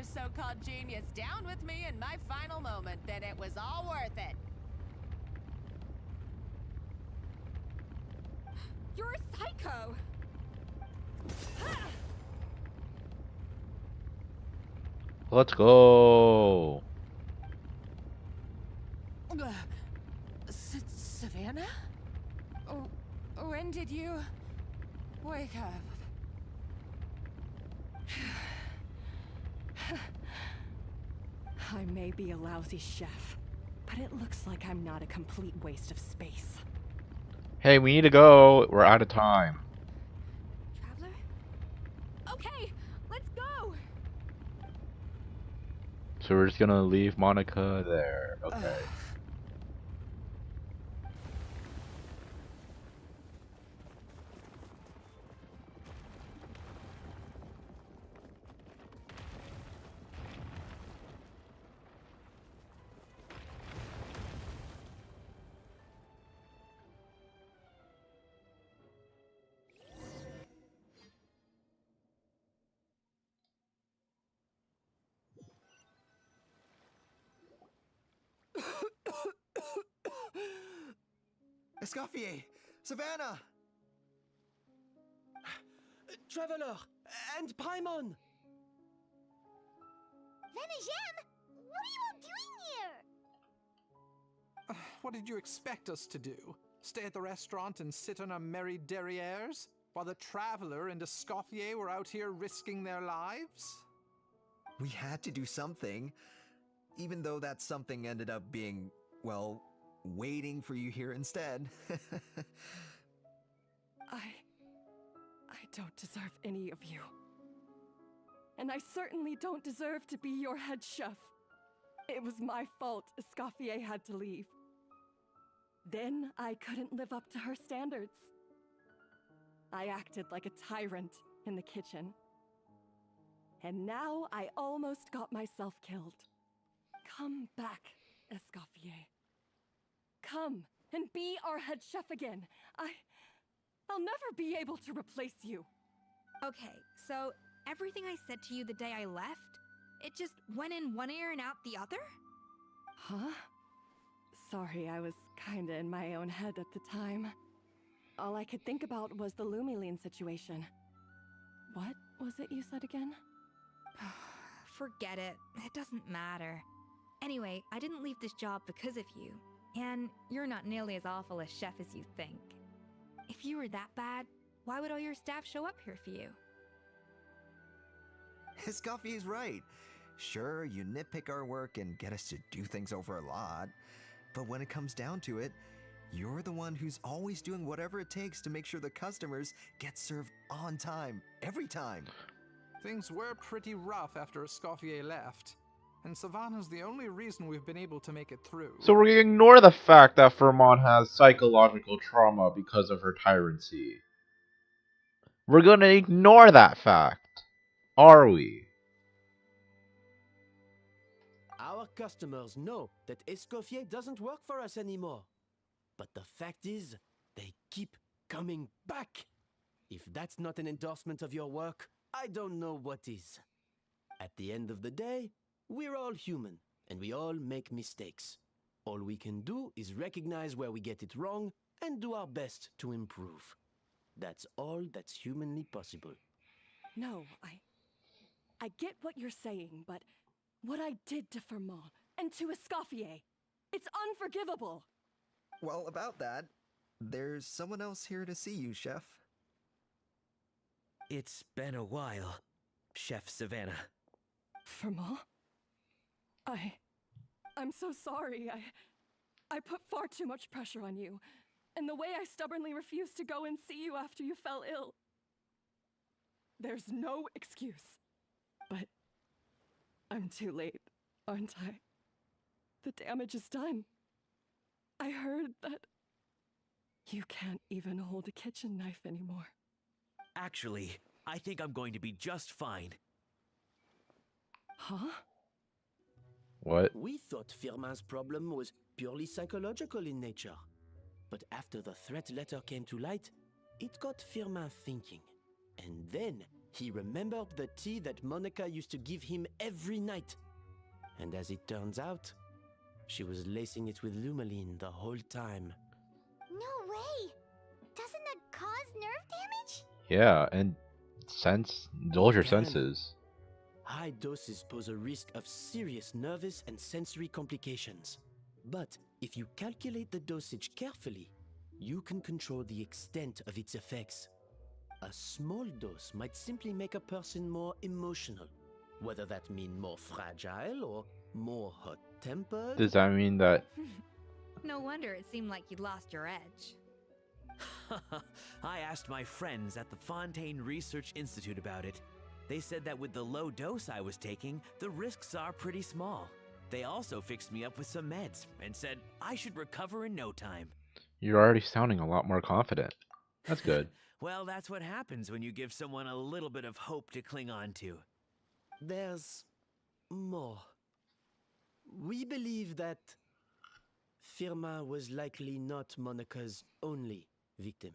other so-called genius down with me in my final moment, then it was all worth it. You're a psycho! Let's go. Savannah? Oh, when did you wake up? I may be a lousy chef, but it looks like I'm not a complete waste of space. Hey, we need to go. We're out of time. Traveler? Okay, let's go! So we're just gonna leave Monica there. Okay. Escoffier! Savannah! Traveler! And Paimon! Venejem, what are you all doing here? What did you expect us to do? Stay at the restaurant and sit on our merry derrieres? While the Traveler and Escoffier were out here risking their lives? We had to do something. Even though that something ended up being, well, waiting for you here instead. I don't deserve any of you. And I certainly don't deserve to be your head chef. It was my fault Escoffier had to leave. Then I couldn't live up to her standards. I acted like a tyrant in the kitchen. And now I almost got myself killed. Come back, Escoffier. Come and be our head chef again. I'll never be able to replace you. Okay, so everything I said to you the day I left, it just went in one ear and out the other? Huh? Sorry, I was kinda in my own head at the time. All I could think about was the Lumiline situation. What was it you said again? Forget it. It doesn't matter. Anyway, I didn't leave this job because of you. And you're not nearly as awful a chef as you think. If you were that bad, why would all your staff show up here for you? Escoffier's right. Sure, you nitpick our work and get us to do things over a lot. But when it comes down to it, you're the one who's always doing whatever it takes to make sure the customers get served on time, every time. Things were pretty rough after Escoffier left. And Savannah's the only reason we've been able to make it through. So we're gonna ignore the fact that Vermont has psychological trauma because of her tyranny. We're gonna ignore that fact. Are we? Our customers know that Escoffier doesn't work for us anymore. But the fact is, they keep coming back. If that's not an endorsement of your work, I don't know what is. At the end of the day, we're all human, and we all make mistakes. All we can do is recognize where we get it wrong and do our best to improve. That's all that's humanly possible. No, I get what you're saying, but what I did to Vermont and to Escoffier, it's unforgivable. Well, about that, there's someone else here to see you, Chef. It's been a while, Chef Savannah. Vermont? I'm so sorry. I put far too much pressure on you. And the way I stubbornly refused to go and see you after you fell ill. There's no excuse. But I'm too late, aren't I? The damage is done. I heard that you can't even hold a kitchen knife anymore. Actually, I think I'm going to be just fine. Huh? What? We thought Firmin's problem was purely psychological in nature. But after the threat letter came to light, it got Firmin thinking. And then He remembered the tea that Monica used to give him every night. And as it turns out, she was lacing it with Lumaline the whole time. No way! Doesn't that cause nerve damage? Yeah, and dull your It can. senses. High doses pose a risk of serious nervous and sensory complications. But if you calculate the dosage carefully, you can control the extent of its effects. A small dose might simply make a person more emotional, whether that mean more fragile or more hot-tempered. Does that mean that No wonder it seemed like you'd lost your edge. I asked my friends at the Fontaine Research Institute about it. They said that with the low dose I was taking, the risks are pretty small. They also fixed me up with some meds and said I should recover in no time. you're already sounding a lot more confident? That's good. Well, that's what happens when you give someone a little bit of hope to cling on to. There's more. We believe that Firma was likely not Monica's only victim.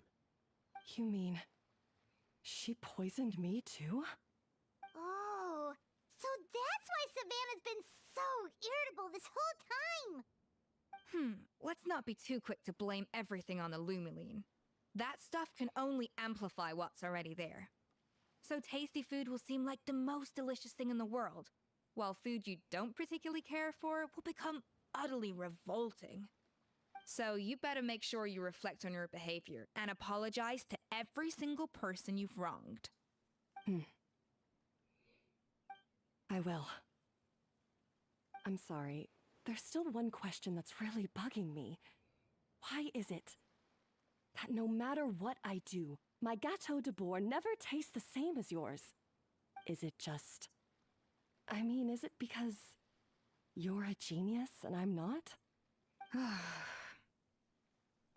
You mean she poisoned me too? Oh, so that's why Savannah's been so irritable this whole time! Let's not be too quick to blame everything on the Lumaline. That stuff can only amplify what's already there. So tasty food will seem like the most delicious thing in the world, while food you don't particularly care for will become utterly revolting. So you better make sure you reflect on your behavior and apologize to every single person you've wronged. I will. I'm sorry. There's still one question that's really bugging me. Why is it that no matter what I do, my Gâteau de Bourg never tastes the same as yours? Is it just... I mean, is it because you're a genius and I'm not?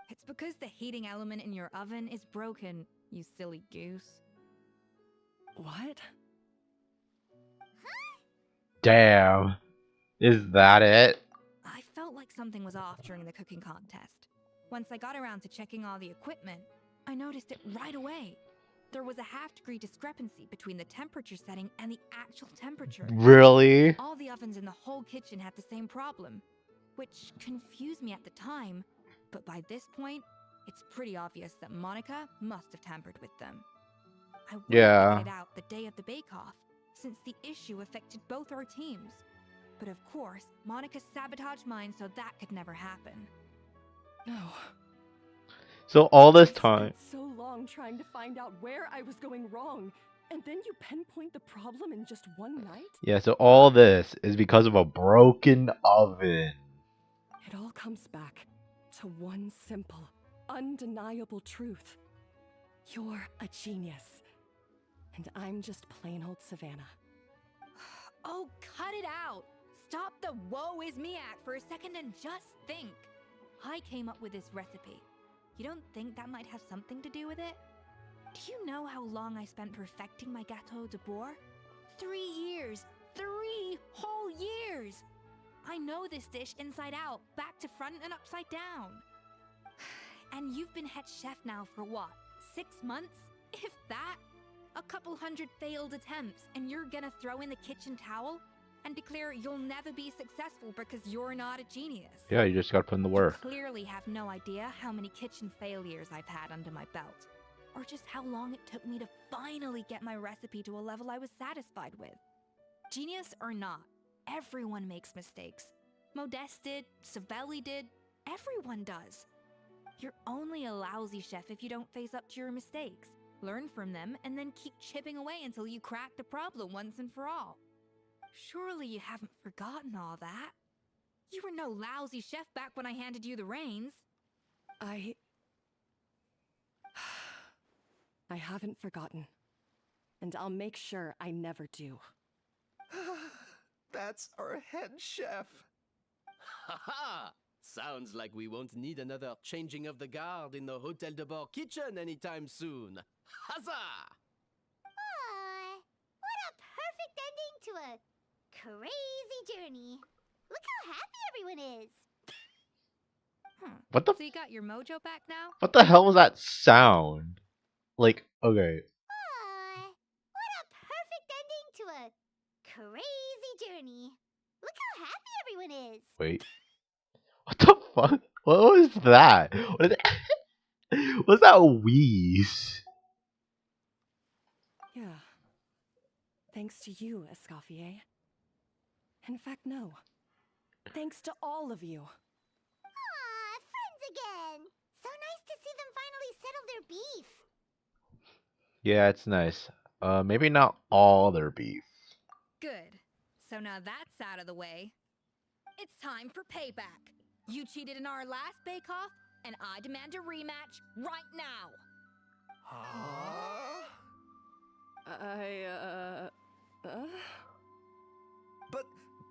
It's because the heating element in your oven is broken, you silly goose. What? Damn. Is that it? I felt like something was off during the cooking contest. Once I got around to checking all the equipment, I noticed it right away. There was a half-degree discrepancy between the temperature setting and the actual temperature. Really? All the ovens in the whole kitchen had the same problem, which confused me at the time, but by this point, it's pretty obvious that Monica must have tampered with them. I wanted to get it out the day of the bake-off, since the issue affected both our teams. But of course, Monica sabotaged mine so that could never happen. No. So all this I time. spent so long trying to find out where I was going wrong, and then you pinpoint the problem in just one night? Yeah, so all this is because of a broken oven. It all comes back to one simple, undeniable truth. You're a genius, and I'm just plain old Savannah. Oh, cut it out! Stop the woe is me act for a second and just think. I came up with this recipe. You don't think that might have something to do with it? Do you know how long I spent perfecting my Gâteau de Bourg? 3 years! 3 whole years! I know this dish inside out, back to front and upside down. And you've been head chef now for what, 6 months? If that? A couple hundred failed attempts, and you're gonna throw in the kitchen towel and declare you'll never be successful because you're not a genius. Yeah, you just gotta put in the work. You clearly have no idea how many kitchen failures I've had under my belt, or just how long it took me to finally get my recipe to a level I was satisfied with. Genius or not, everyone makes mistakes. Modeste did, Savelli did, everyone does. You're only a lousy chef if you don't face up to your mistakes, learn from them, and then keep chipping away until you crack the problem once and for all. Surely you haven't forgotten all that. You were no lousy chef back when I handed you the reins. I haven't forgotten. And I'll make sure I never do. That's our head chef. Ha! Sounds like we won't need another changing of the guard in the Hotel de Bord kitchen anytime soon. Huzzah! What a perfect ending to a crazy journey. Look how happy everyone is. What the So you got your mojo back now? what the hell was that sound? Like, okay. What a crazy journey. Look how happy everyone is. Wait. What the fuck? What was that? What is that? Was that a wheeze? Yeah. Thanks to you, Escoffier. In fact, no. Thanks to all of you. Aw, friends again. So nice to see them finally settle their beef. Yeah, it's nice. Maybe not all their beef. Good. So now that's out of the way. It's time for payback. You cheated in our last bake-off, and I demand a rematch right now.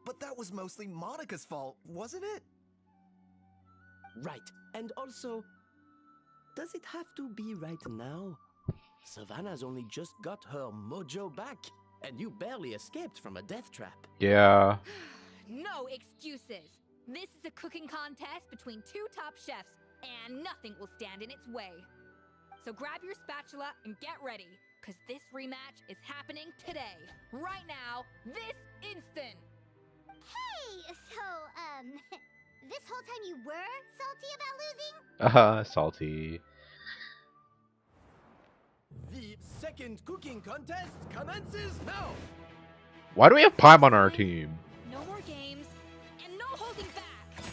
But that was mostly Monica's fault, wasn't it? Right. And also, does it have to be right now? Savannah's only just got her mojo back, and you barely escaped from a death trap. Yeah. No excuses. This is a cooking contest between two top chefs, and nothing will stand in its way. So grab your spatula and get ready, because this rematch is happening today. Right now, this instant. Hey, so, this whole time you were salty about losing? Salty. The second cooking contest commences now! Why do we have Pime on our team? No more games, and no holding back.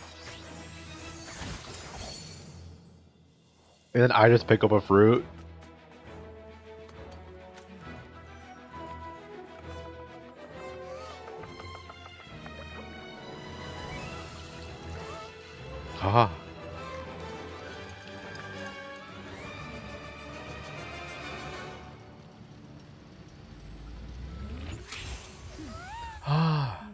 And then I just pick up a fruit. Ah. Ah.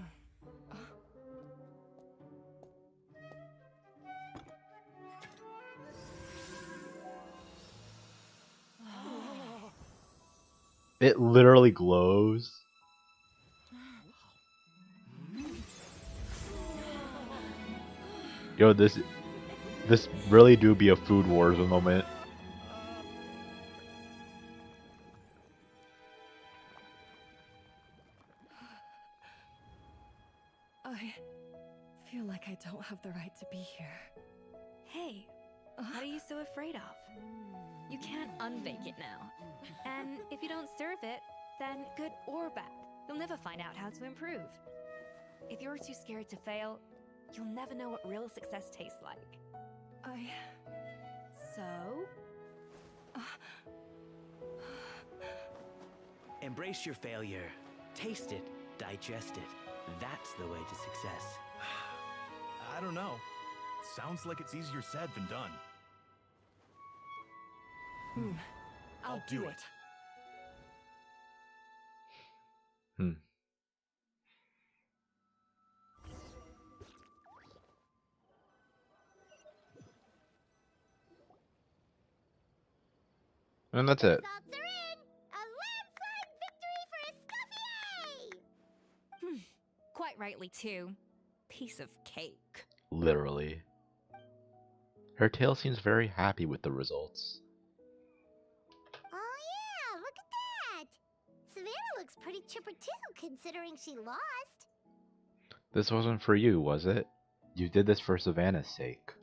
It literally glows. Yo, this really do be a Food Wars moment. I feel like I don't have the right to be here. Hey, what are you so afraid of? You can't unbake it now. And if you don't serve it, then good or bad, you'll never find out how to improve. If you're too scared to fail, you'll never know what real success tastes like. So? Embrace your failure. Taste it. Digest it. That's the way to success. I don't know. Sounds like it's easier said than done. I'll do it. And that's it. Results are in! A landslide victory for Escoffier! Quite rightly, too. Piece of cake. Literally. Her tail seems very happy with the results. Oh yeah, look at that! Savannah looks pretty chipper too, considering she lost. This wasn't for you, was it? You did this for Savannah's sake.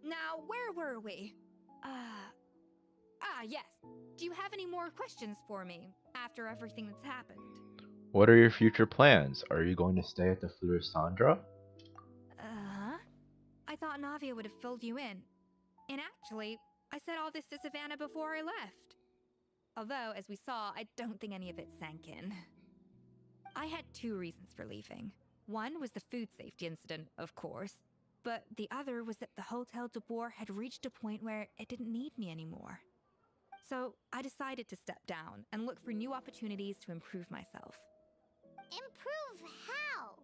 Now, where were we? Yes. Do you have any more questions for me after everything that's happened? What are your future plans? Are you going to stay at the Floristandra? I thought Navia would have filled you in. And actually, I said all this to Savannah before I left. Although, as we saw, I don't think any of it sank in. I had two reasons for leaving. One was the food safety incident, of course. But the other was that the Hotel de Boer had reached a point where it didn't need me anymore. So I decided to step down and look for new opportunities to improve myself. Improve how?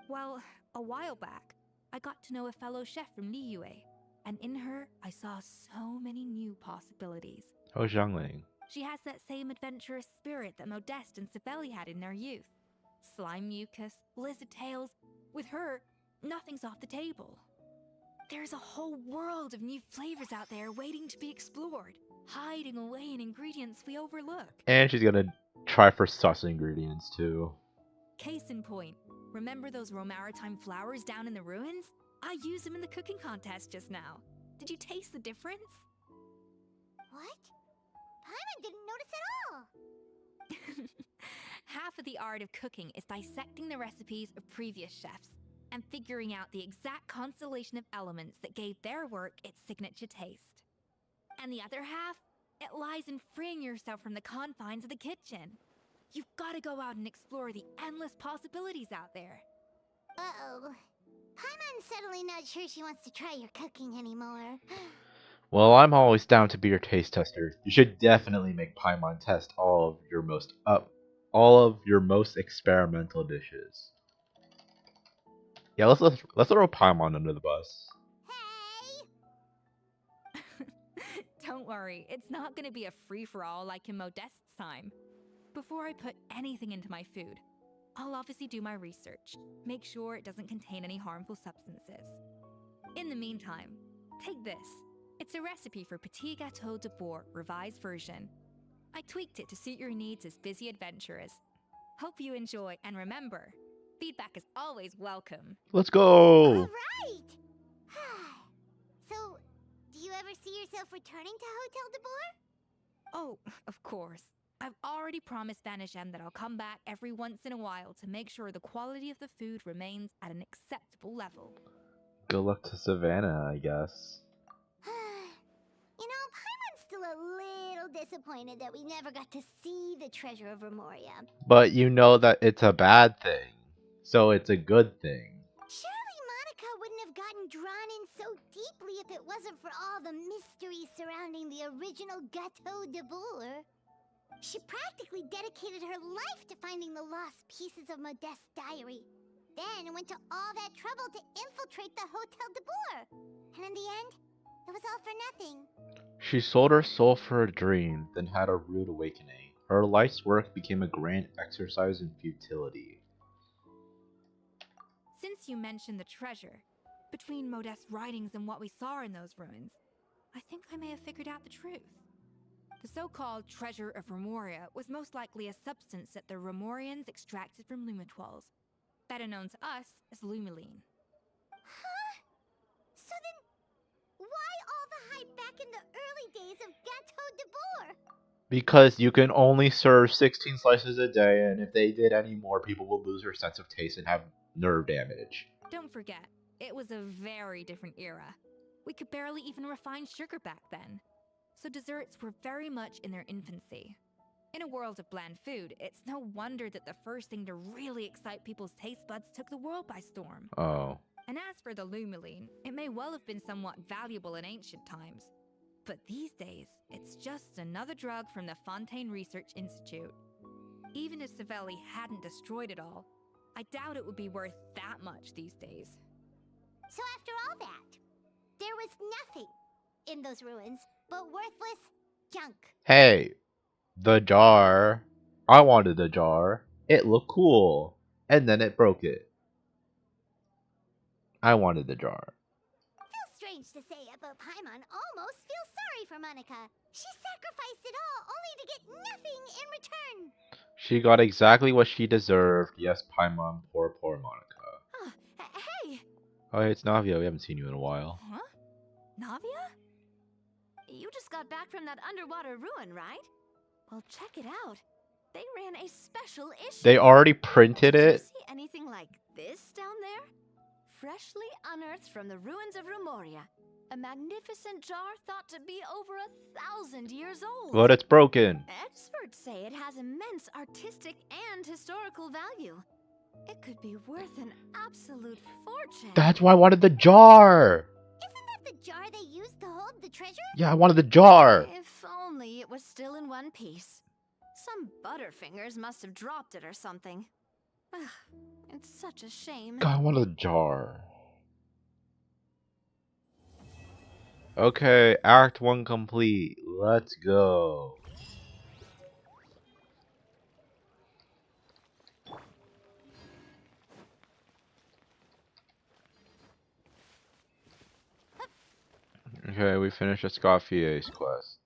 Well, a while back, I got to know a fellow chef from Liyue, and in her, I saw so many new possibilities. Oh, Zhangling. She has that same adventurous spirit that Modeste and Sibeli had in their youth. Slime mucus, lizard tails. With her, nothing's off the table. There's a whole world of new flavors out there waiting to be explored. hiding away in ingredients we overlook. And she's gonna try for sus ingredients too. Case in point, remember those Romaritime flowers down in the ruins? I used them in the cooking contest just now. Did you taste the difference? What? Paimon didn't notice at all. Half of the art of cooking is dissecting the recipes of previous chefs and figuring out the exact constellation of elements that gave their work its signature taste. And the other half, it lies in freeing yourself from the confines of the kitchen. You've got to go out and explore the endless possibilities out there. Uh-oh. Paimon's suddenly not sure she wants to try your cooking anymore. Well, I'm always down to be your taste tester. You should definitely make Paimon test all of your most experimental dishes. Yeah, let's throw Paimon under the bus. Hey! Don't worry, it's not going to be a free-for-all like in Modeste's time. Before I put anything into my food, I'll obviously do my research, make sure it doesn't contain any harmful substances. In the meantime, take this. It's a recipe for Petit Gâteau de Bourg, revised version. I tweaked it to suit your needs as busy adventurers. Hope you enjoy, and remember, feedback is always welcome. Let's go! Alright! So, do you ever see yourself returning to Hotel de Bourg? Oh, of course. I've already promised Vanishem that I'll come back every once in a while to make sure the quality of the food remains at an acceptable level. Good luck to Savannah, I guess. You know, Paimon's still a little disappointed that we never got to see the treasure of Remoria. But you know that it's a bad thing, so it's a good thing. Surely Monica wouldn't have gotten drawn in so deeply if it wasn't for all the mystery surrounding the original Gâteau de Bourg. She practically dedicated her life to finding the lost pieces of Modeste's diary. Then went to all that trouble to infiltrate the Hotel de Bourg. And in the end, it was all for nothing. She sold her soul for a dream, then had a rude awakening. Her life's work became a grand exercise in futility. Since you mentioned the treasure, between Modeste's writings and what we saw in those ruins, I think I may have figured out the truth. The so-called treasure of Remoria was most likely a substance that the Remorians extracted from lumitoiles, better known to us as lumiline. Huh? So then, why all the hype back in the early days of Gâteau de Bourg? Because you can only serve 16 slices a day, and if they did any more, people would lose their sense of taste and have nerve damage. Don't forget, it was a very different era. We could barely even refine sugar back then. So desserts were very much in their infancy. In a world of bland food, it's no wonder that the first thing to really excite people's taste buds took the world by storm. Oh. And as for the lumiline, it may well have been somewhat valuable in ancient times. But these days, it's just another drug from the Fontaine Research Institute. Even if Savelli hadn't destroyed it all, I doubt it would be worth that much these days. So after all that, there was nothing in those ruins but worthless junk. Hey, the jar. I wanted the jar. It looked cool. And then it broke it. I wanted the jar. Feels strange to say it, but Paimon almost feels sorry for Monica. She sacrificed it all only to get nothing in return. She got exactly what she deserved. Yes, Paimon, poor Monica. Hey! Oh, hey, it's Navia. We haven't seen you in a while. Huh? Navia? You just got back from that underwater ruin, right? Well, check it out. They ran a special issue. They already printed Did it? you see anything like this down there? Freshly unearthed from the ruins of Remoria. A magnificent jar thought to be over 1,000 years old. But it's broken. Experts say it has immense artistic and historical value. It could be worth an absolute fortune. That's why I wanted the jar. Isn't that the jar they used to hold the treasure? Yeah, I wanted the jar. If only it was still in one piece. Some butterfingers must have dropped it or something. Ugh, it's such a shame. God, I wanted the jar. Okay, Act 1 complete. Let's go. Okay, we finished Escoffier's quest.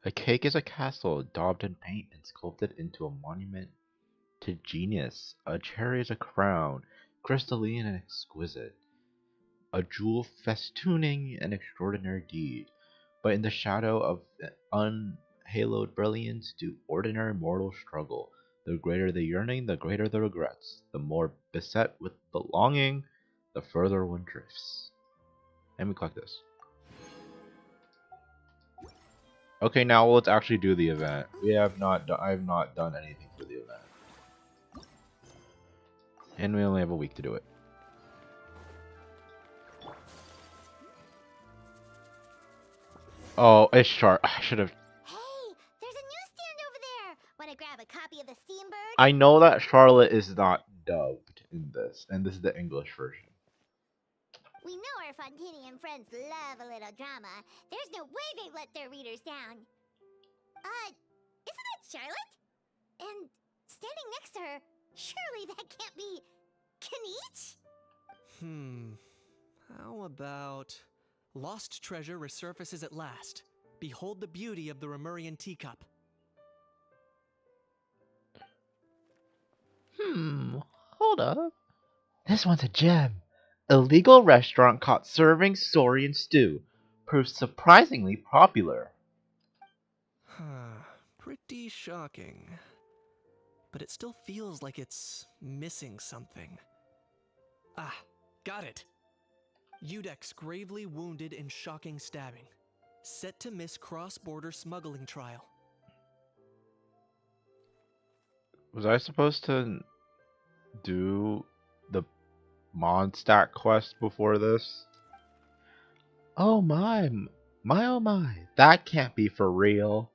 A cake is a castle daubed in paint and sculpted into a monument to genius. A cherry is a crown, crystalline and exquisite. A jewel festooning an extraordinary deed. But in the shadow of unhaloed brilliance do ordinary mortals struggle. The greater the yearning, the greater the regrets. The more beset with belonging, the further one drifts. And we collect this. Okay, now let's actually do the event. I have not done anything for the event. And we only have a week to do it. Oh, it's sharp. I should have. Hey, there's a newsstand over there. Want to grab a copy of the Steambird? I know that Charlotte is not dubbed in this, and this is the English version. We know our Fontanian friends love a little drama. There's no way they let their readers down. Isn't that Charlotte? And standing next to her, surely that can't be Kaniche? How about... Lost treasure resurfaces at last. Behold the beauty of the Remurian teacup. Hold up. This one's a gem. Illegal restaurant caught serving Saurian stew. Proves surprisingly popular. Pretty shocking. But it still feels like it's missing something. Ah, got it. Udex gravely wounded in shocking stabbing. Set to miss cross-border smuggling trial. Was I supposed to do the Mondstadt quest before this? Oh my, oh my, that can't be for real.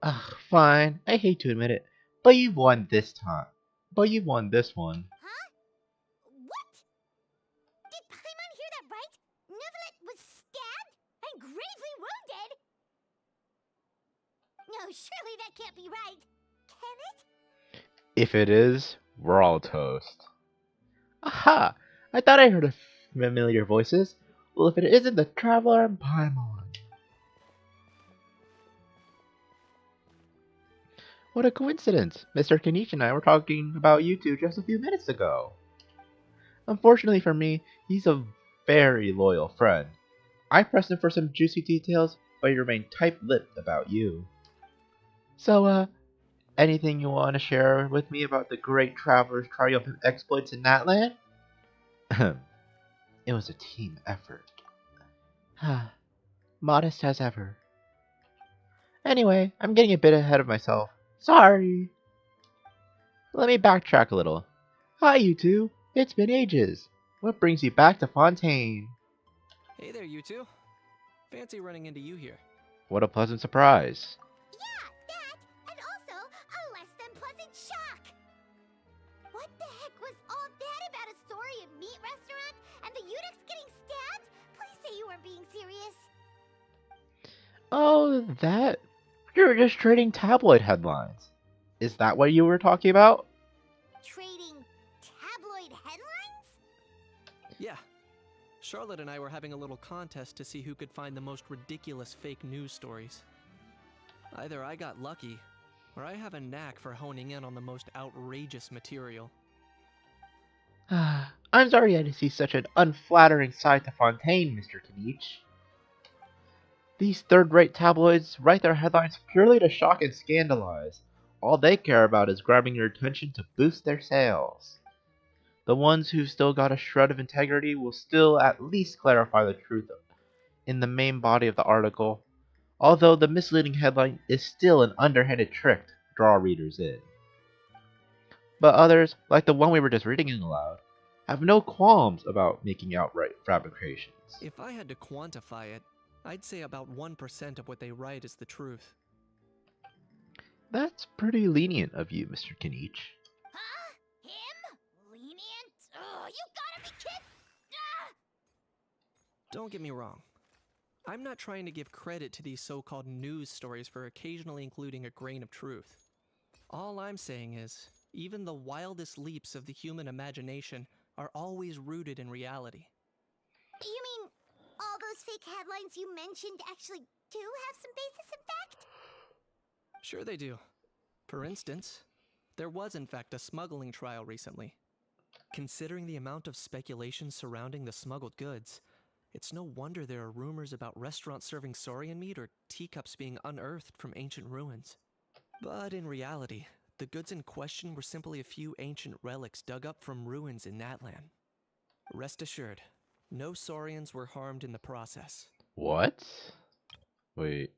Ugh, fine, I hate to admit it, but you've won this time. But you've won this one. Huh? What? Did Paimon hear that right? Neuvillette was stabbed and gravely wounded? No, surely that can't be right. Can it? If it is, we're all toast. Aha! I thought I heard familiar voices. Well, if it isn't the Traveler and Paimon. What a coincidence! Mr. Kaniche and I were talking about you two just a few minutes ago. Unfortunately for me, he's a very loyal friend. I pressed him for some juicy details, but he remained tight-lipped about you. So, anything you want to share with me about the great Traveler's triumphant exploits in Natland? It was a team effort. Modest as ever. Anyway, I'm getting a bit ahead of myself. Sorry. Let me backtrack a little. Hi, you two. It's been ages. What brings you back to Fontaine? Hey there, you two. Fancy running into you here. What a pleasant surprise. Yeah, that, and also a less than pleasant shock. What the heck was all that about a Saurian meat restaurant and the Udex getting stabbed? Please say you weren't being serious. Oh, that? You were just trading tabloid headlines. Is that what you were talking about? Trading tabloid headlines? Yeah. Charlotte and I were having a little contest to see who could find the most ridiculous fake news stories. Either I got lucky, or I have a knack for honing in on the most outrageous material. I'm sorry I had to see such an unflattering side to Fontaine, Mr. Kaniche. These third-rate tabloids write their headlines purely to shock and scandalize. All they care about is grabbing your attention to boost their sales. The ones who've still got a shred of integrity will still at least clarify the truth in the main body of the article, although the misleading headline is still an underhanded trick to draw readers in. But others, like the one we were just reading aloud, have no qualms about making outright fabrications. If I had to quantify it, I'd say about 1% of what they write is the truth. That's pretty lenient of you, Mr. Kaniche. Huh? Him? Lenient? Oh, you gotta be kidding! Ah! Don't get me wrong. I'm not trying to give credit to these so-called news stories for occasionally including a grain of truth. All I'm saying is, even the wildest leaps of the human imagination are always rooted in reality. You mean all those those fake headlines you mentioned actually do have some basis in fact? Sure they do. For instance, there was in fact a smuggling trial recently. Considering the amount of speculation surrounding the smuggled goods, it's no wonder there are rumors about restaurants serving saurian meat or teacups being unearthed from ancient ruins. But in reality, the goods in question were simply a few ancient relics dug up from ruins in Natlan. Rest assured, no saurians were harmed in the process. What? Wait.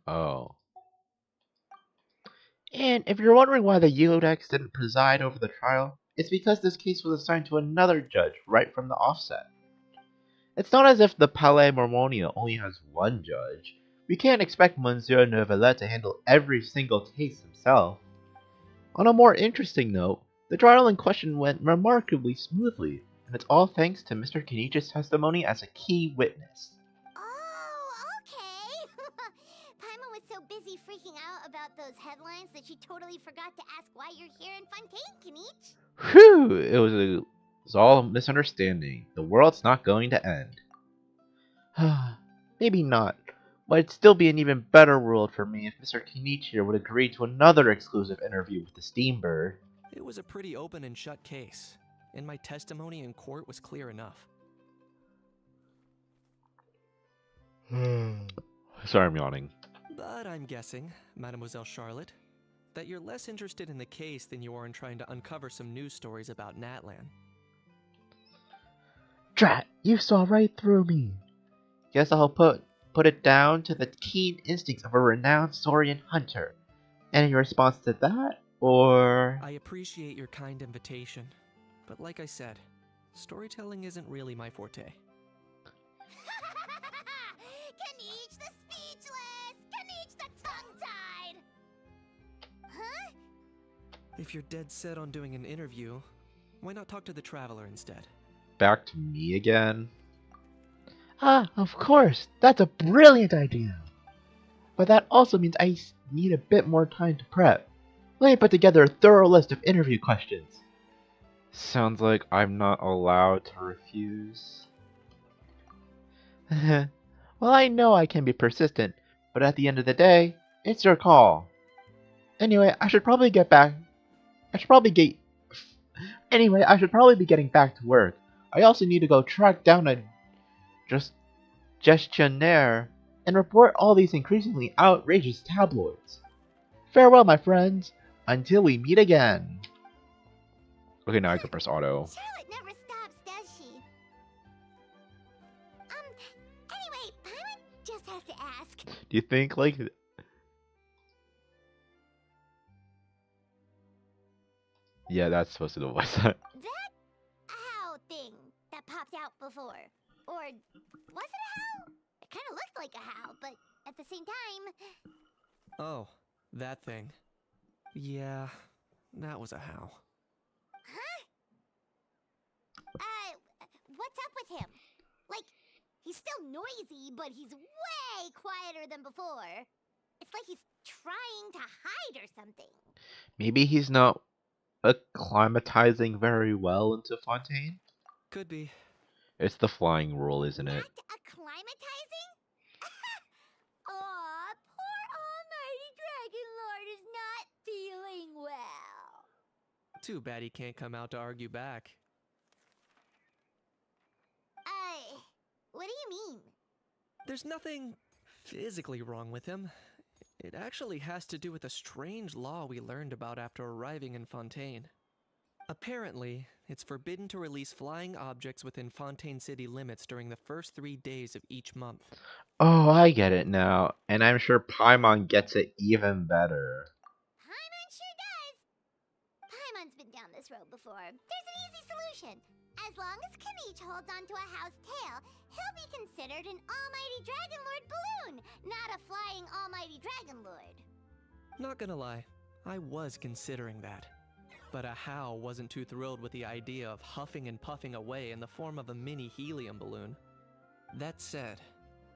Oh. And if you're wondering why the Yodex didn't preside over the trial, it's because this case was assigned to another judge right from the offset. It's not as if the Palais Mormonia only has one judge. We can't expect Monsieur Neuvillette to handle every single case himself. On a more interesting note, the trial in question went remarkably smoothly, and it's all thanks to Mr. Kenichi's testimony as a key witness. Oh, okay. Paimon was so busy freaking out about those headlines that she totally forgot to ask why you're here in Fontaine, Kenich. Whew! It was all a misunderstanding. The world's not going to end. Maybe not, but it'd still be an even better world for me if Mr. Kenichi would agree to another exclusive interview with the Steambird. It was a pretty open and shut case, and my testimony in court was clear enough. Sorry, I'm yawning. But I'm guessing, Mademoiselle Charlotte, that you're less interested in the case than you are in trying to uncover some news stories about Natlan. Drat, you saw right through me. Guess I'll put it down to the keen instincts of a renowned saurian hunter. Any response to that, or...? I appreciate your kind invitation, but like I said, storytelling isn't really my forte. Kenich the speechless! Kenich the tongue-tied! Huh? If you're dead set on doing an interview, why not talk to the Traveler instead? Back to me again? Ah, of course! That's a brilliant idea! But that also means I need a bit more time to prep. Let me put together a thorough list of interview questions. Sounds like I'm not allowed to refuse. Well, I know I can be persistent, but at the end of the day, it's your call. Anyway, I should probably be getting back to work. I also need to go track down a gestionnaire and report all these increasingly outrageous tabloids. Farewell, my friends, until we meet again. Okay, now I can press auto. Charlotte never stops, does she? Anyway, Paimon just has to ask. Do you think, like... Yeah, that's supposed to be the voice. That how thing that popped out before. Or was it a how? It kind of looked like a how, but at the same time... Oh, that thing. Yeah, that was a how. Huh? What's up with him? Like, he's still noisy, but he's way quieter than before. It's like he's trying to hide or something. Maybe he's not acclimatizing very well into Fontaine? Could be. It's the flying rule, isn't it? Not acclimatizing? Aw, poor Almighty Dragon Lord is not feeling well. Too bad he can't come out to argue back. What do you mean? There's nothing physically wrong with him. It actually has to do with a strange law we learned about after arriving in Fontaine. Apparently, it's forbidden to release flying objects within Fontaine city limits during the first 3 days of each month. Oh, I get it now, and I'm sure Paimon gets it even better. Paimon sure does. Paimon's been down this road before. There's an easy solution. As long as Kenich holds onto a house tail, he'll be considered an Almighty Dragon Lord balloon, not a flying Almighty Dragon Lord. Not gonna lie, I was considering that. But a How wasn't too thrilled with the idea of huffing and puffing away in the form of a mini helium balloon. That said,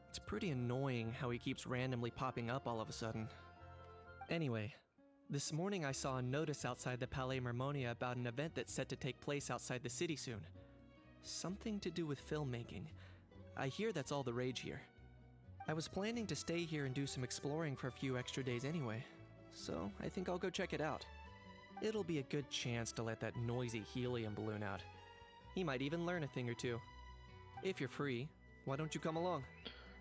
it's pretty annoying how he keeps randomly popping up all of a sudden. Anyway, This morning I saw a notice outside the Palais Mermonia about an event that's set to take place outside the city soon. Something to do with filmmaking. I hear that's all the rage here. I was planning to stay here and do some exploring for a few extra days anyway, so I think I'll go check it out. It'll be a good chance to let that noisy helium balloon out. He might even learn a thing or two. If you're free, why don't you come along?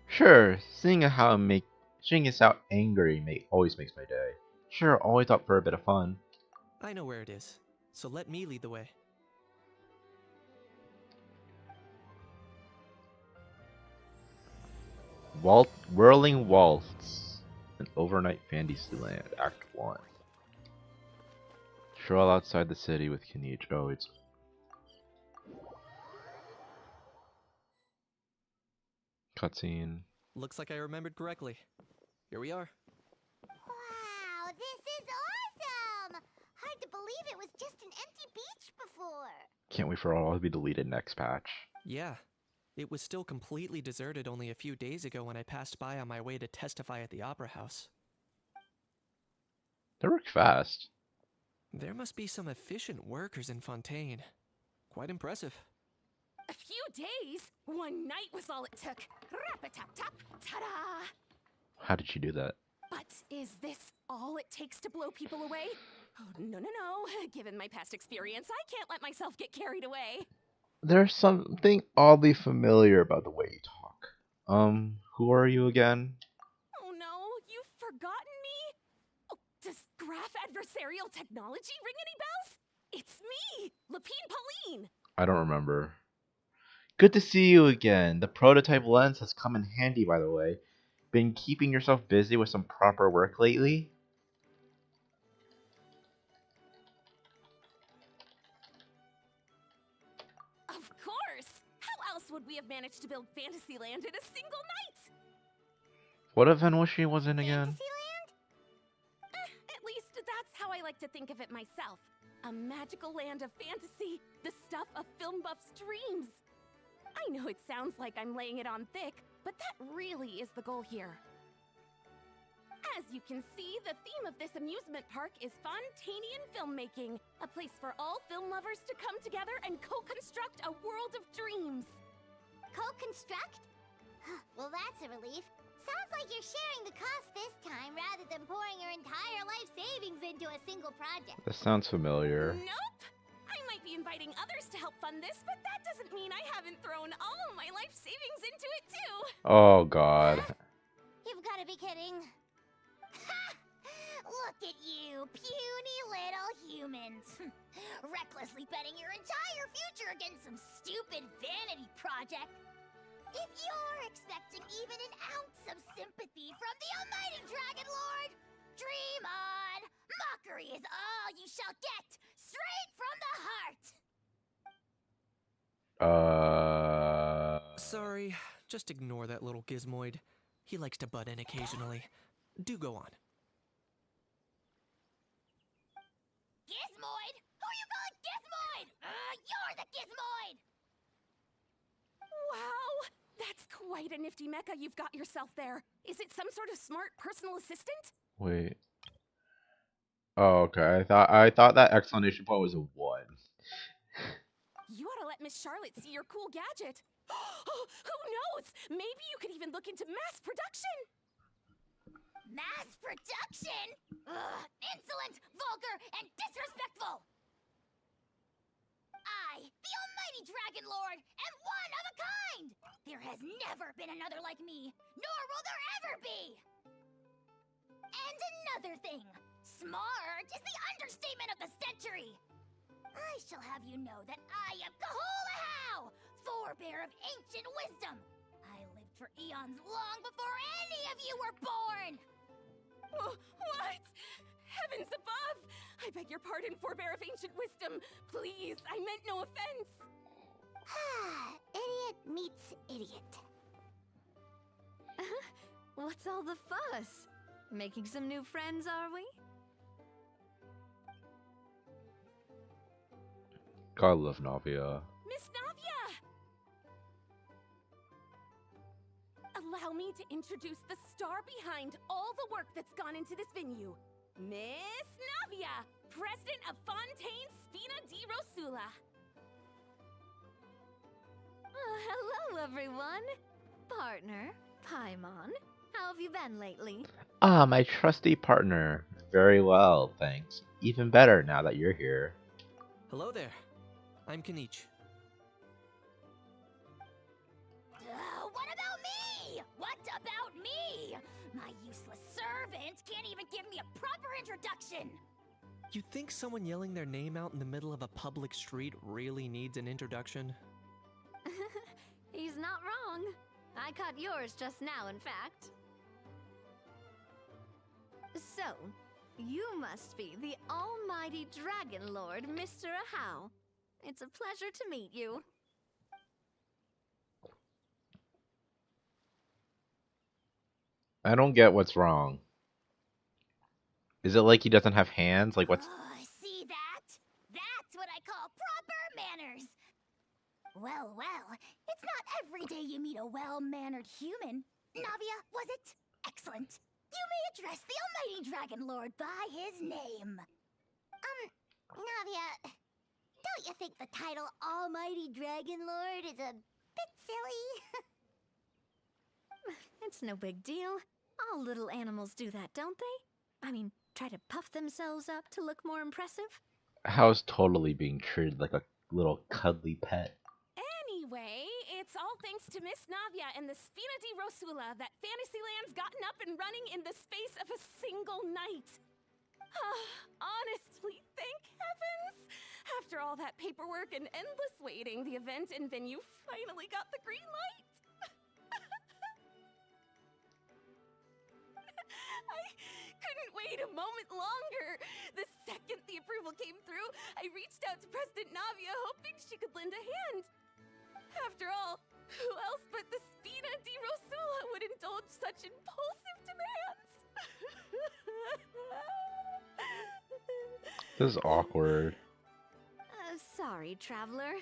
Sure, seeing as how angry always makes my day. Sure, always up for a bit of fun. I know where it is, so let me lead the way. Whirling Waltz, an overnight Fantasyland, Act 1. Stroll outside the city with Kinich. Oh, it's... Cutscene. Looks like I remembered correctly. Here we are. Wow, this is awesome! Hard to believe it was just an empty beach before. Can't wait for it all to be deleted next patch. Yeah. It was still completely deserted only a few days ago when I passed by on my way to testify at the Opera House. They work fast. There must be some efficient workers in Fontaine. Quite impressive. A few days? One night was all it took. Rap-a-tap-tap, ta-da! How did she do that? But is this all it takes to blow people away? Oh, no. Given my past experience, I can't let myself get carried away. There's something oddly familiar about the way you talk. Who are you again? Oh no, you've forgotten me? Oh, does graph adversarial technology ring any bells? It's me, Lapine Pauline. I don't remember. Good to see you again. The prototype lens has come in handy, by the way. Been keeping yourself busy with some proper work lately? Of course! How else would we have managed to build Fantasyland in a single night? What event was she in again? Fantasyland? At least that's how I like to think of it myself. A magical land of fantasy, the stuff of film buffs' dreams. I know it sounds like I'm laying it on thick, but that really is the goal here. As you can see, the theme of this amusement park is Fontainian filmmaking, a place for all film lovers to come together and co-construct a world of dreams. Co-construct? Well, that's a relief. Sounds like you're sharing the cost this time rather than pouring your entire life savings into a single project. That sounds familiar. Nope! I might be inviting others to help fund this, but that doesn't mean I haven't thrown all of my life savings into it too! Oh god. You've got to be kidding. Ha! Look at you, puny little humans. Recklessly betting your entire future against some stupid vanity project. If you're expecting even an ounce of sympathy from the almighty Dragon Lord, dream on! Mockery is all you shall get, straight from the heart! Sorry, just ignore that little gizmoid. He likes to butt in occasionally. Do go on. Gizmoid? Who you calling Gizmoid? You're the Gizmoid! Wow! That's quite a nifty mecha you've got yourself there. Is it some sort of smart personal assistant? Wait. Oh, okay. I thought that exclamation point was a 1. You ought to let Miss Charlotte see your cool gadget. Who knows? Maybe you could even look into mass production. Mass production? Ugh, insolent, vulgar, and disrespectful! I, the almighty Dragon Lord, am one of a kind! There has never been another like me, nor will there ever be! And another thing, smart is the understatement of the century! I shall have you know that I am Kahulahau, forebear of ancient wisdom! I lived for eons long before any of you were born! What? Heavens above! I beg your pardon, forebear of ancient wisdom. Please, I meant no offense. Idiot meets idiot. What's all the fuss? Making some new friends, are we? God love Navia. Miss Navia! Allow me to introduce the star behind all the work that's gone into this venue. Miss Navia, President of Fontaine Spina di Rosula. Oh, hello, everyone. Partner, Paimon, how have you been lately? Ah, my trusty partner. Very well, thanks. Even better now that you're here. Hello there. I'm Kanich. What about me? What about me? My useless servant can't even give me a proper introduction. You think someone yelling their name out in the middle of a public street really needs an introduction? He's not wrong. I caught yours just now, in fact. So, you must be the almighty Dragon Lord, Mr. Ahau. It's a pleasure to meet you. I don't get what's wrong. Is it like he doesn't have hands? Like what's... See that? That's what I call proper manners. Well, it's not every day you meet a well-mannered human. Navia, was it? Excellent. You may address the almighty Dragon Lord by his name. Navia, don't you think the title Almighty Dragon Lord is a bit silly? It's no big deal. All little animals do that, don't they? I mean, try to puff themselves up to look more impressive. How's totally being treated like a little cuddly pet? Anyway, it's all thanks to Miss Navia and the Spina di Rosula that Fantasyland's gotten up and running in the space of a single night. Honestly, thank heavens! After all that paperwork and endless waiting, the event and venue finally got the green light. I couldn't wait a moment longer. The second the approval came through, I reached out to President Navia hoping she could lend a hand. After all, who else but the Spina di Rosula would indulge such impulsive demands? This is awkward. Sorry, traveler.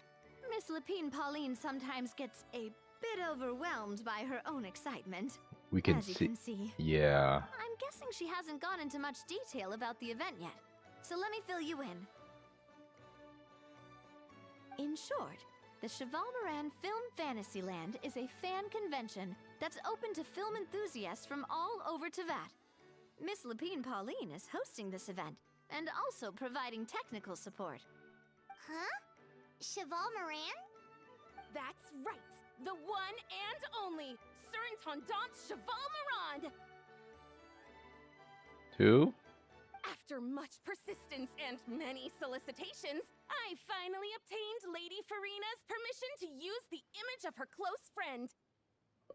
Miss Lapine Pauline sometimes gets a bit overwhelmed by her own excitement. We can As you can see. Yeah. I'm guessing she hasn't gone into much detail about the event yet, so let me fill you in. In short, the Cheval Moran Film Fantasyland is a fan convention that's open to film enthusiasts from all over Teyvat. Miss Lapine Pauline is hosting this event and also providing technical support. Huh? Cheval Moran? That's right! The one and only Sir Intendant Cheval Moran! Who? After much persistence and many solicitations, I finally obtained Lady Farina's permission to use the image of her close friend.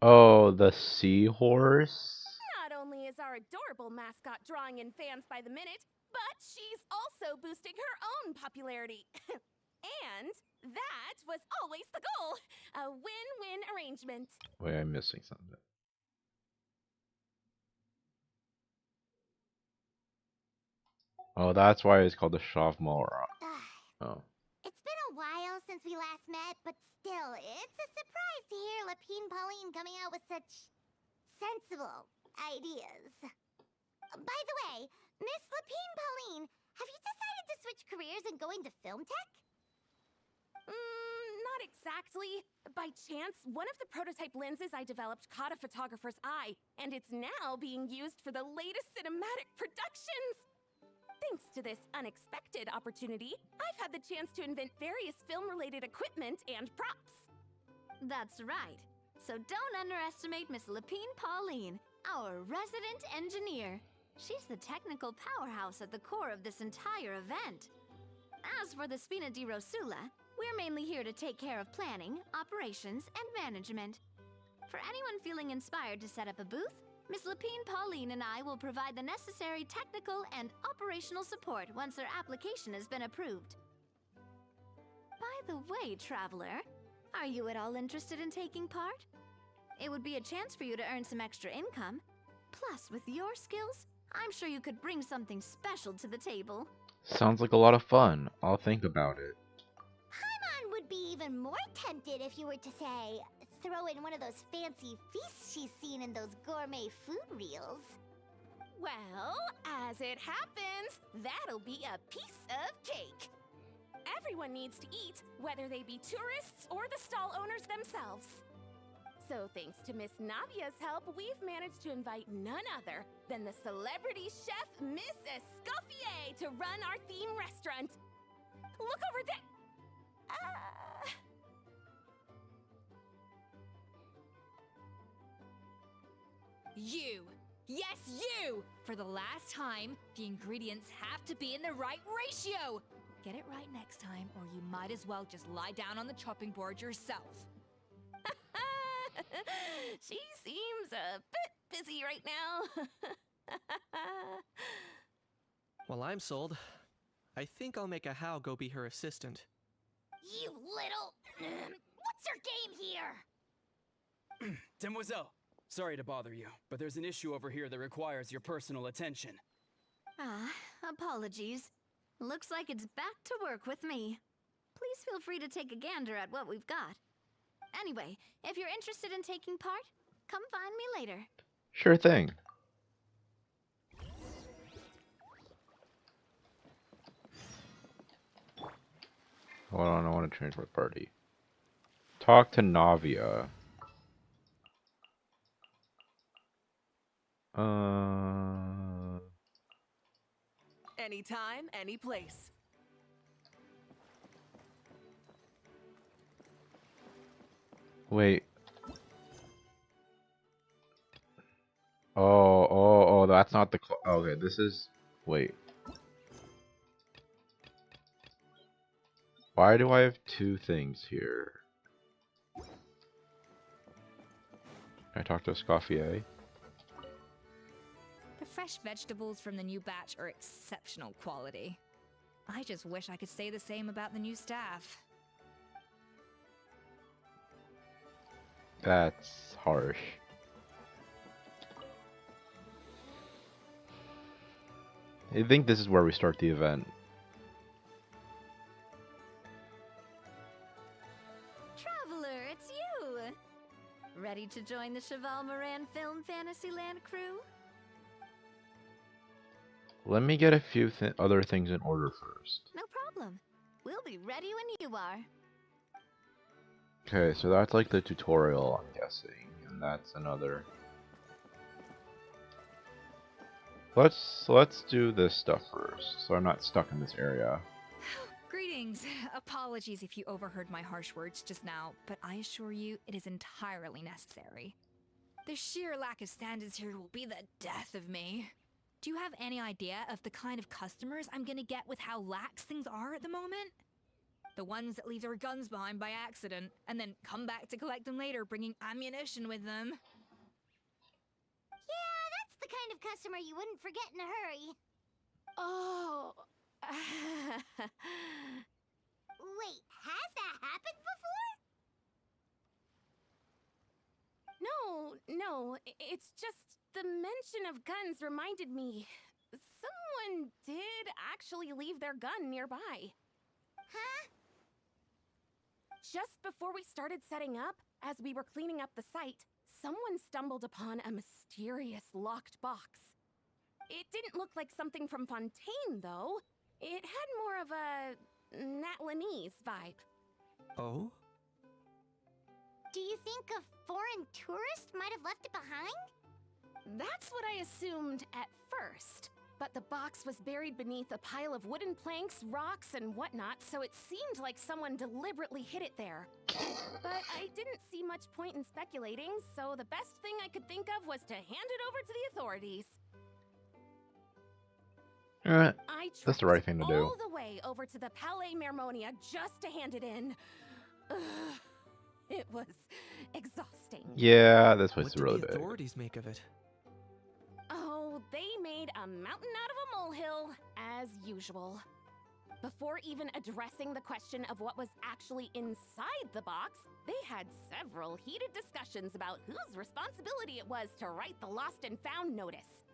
Oh, the seahorse? Not only is our adorable mascot drawing in fans by the minute, but she's also boosting her own popularity. And that was always the goal. A win-win arrangement. Wait, I'm missing something. Oh, that's why it's called the Shavmora. Oh. It's been a while since we last met, but still, it's a surprise to hear Lapine Pauline coming out with such sensible ideas. By the way, Miss Lapine Pauline, have you decided to switch careers and go into film tech? Not exactly. By chance, one of the prototype lenses I developed caught a photographer's eye, and it's now being used for the latest cinematic productions. Thanks to this unexpected opportunity, I've had the chance to invent various film-related equipment and props. That's right. So don't underestimate Miss Lapine Pauline, our resident engineer. She's the technical powerhouse at the core of this entire event. As for the Spina di Rosula, we're mainly here to take care of planning, operations, and management. For anyone feeling inspired to set up a booth, Miss Lapine Pauline and I will provide the necessary technical and operational support once their application has been approved. By the way, traveler, are you at all interested in taking part? It would be a chance for you to earn some extra income. Plus, with your skills, I'm sure you could bring something special to the table. Sounds like a lot of fun. I'll think about it. Paimon would be even more tempted if you were to, say, throw in one of those fancy feasts she's seen in those gourmet food reels. Well, as it happens, that'll be a piece of cake. Everyone needs to eat, whether they be tourists or the stall owners themselves. So thanks to Miss Navia's help, we've managed to invite none other than the celebrity chef, Miss Escoffier, to run our theme restaurant. Look over there! You! Yes, you! For the last time, the ingredients have to be in the right ratio! Get it right next time, or you might as well just lie down on the chopping board yourself. She seems a bit busy right now. Well, I'm sold. I think I'll make a How go be her assistant. You little... What's your game here? Demoiselle, sorry to bother you, but there's an issue over here that requires your personal attention. Apologies. Looks like it's back to work with me. Please feel free to take a gander at what we've got. Anyway, if you're interested in taking part, come find me later. Sure thing. Hold on, I want to change my party. Talk to Navia. Anytime, any place. Wait. Oh, that's not the okay, this is... Wait. Why do I have two things here? Can I talk to Escoffier? The fresh vegetables from the new batch are exceptional quality. I just wish I could say the same about the new staff. That's harsh. I think this is where we start the event. Traveler, it's you! Ready to join the Cheval Moran Film Fantasyland crew? Let me get a few other things in order first. No problem. We'll be ready when you are. Okay, so that's like the tutorial, I'm guessing, and that's another. Let's do this stuff first, so I'm not stuck in this area. Greetings. Apologies if you overheard my harsh words just now, but I assure you it is entirely necessary. The sheer lack of standards here will be the death of me. Do you have any idea of the kind of customers I'm gonna get with how lax things are at the moment? The ones that leave their guns behind by accident, and then come back to collect them later, bringing ammunition with them. Yeah, that's the kind of customer you wouldn't forget in a hurry. Oh. Wait, has that happened before? No, it's just the mention of guns reminded me. Someone did actually leave their gun nearby. Huh? Just before we started setting up, as we were cleaning up the site, someone stumbled upon a mysterious locked box. It didn't look like something from Fontaine, though. It had more of a Natlanese vibe. Oh? Do you think a foreign tourist might have left it behind? That's what I assumed at first. But the box was buried beneath a pile of wooden planks, rocks, and whatnot, so it seemed like someone deliberately hid it there. But I didn't see much point in speculating, so the best thing I could think of was to hand it over to the authorities. That's the right thing to do. All the way over to the Palais Mermonia just to hand it in. Ugh, it was exhausting. Yeah, this place What is really did the big. authorities make of it? Oh, they made a mountain out of a molehill, as usual. Before even addressing the question of what was actually inside the box, they had several heated discussions about whose responsibility it was to write the lost and found notice.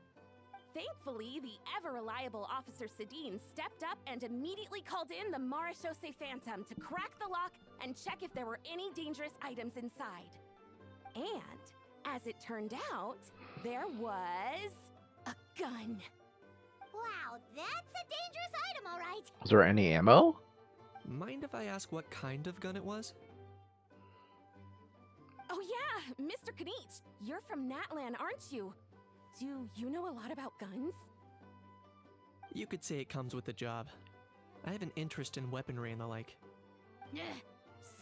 Thankfully, the ever-reliable Officer Sedine stepped up and immediately called in the Marechaussee Phantom to crack the lock and check if there were any dangerous items inside. And, as it turned out, there was a gun. Wow, that's a dangerous item, all right. Was there any ammo? Mind if I ask what kind of gun it was? Oh yeah, Mr. Kanich, you're from Natlan, aren't you? Do you know a lot about guns? You could say it comes with the job. I have an interest in weaponry and the like. Ugh,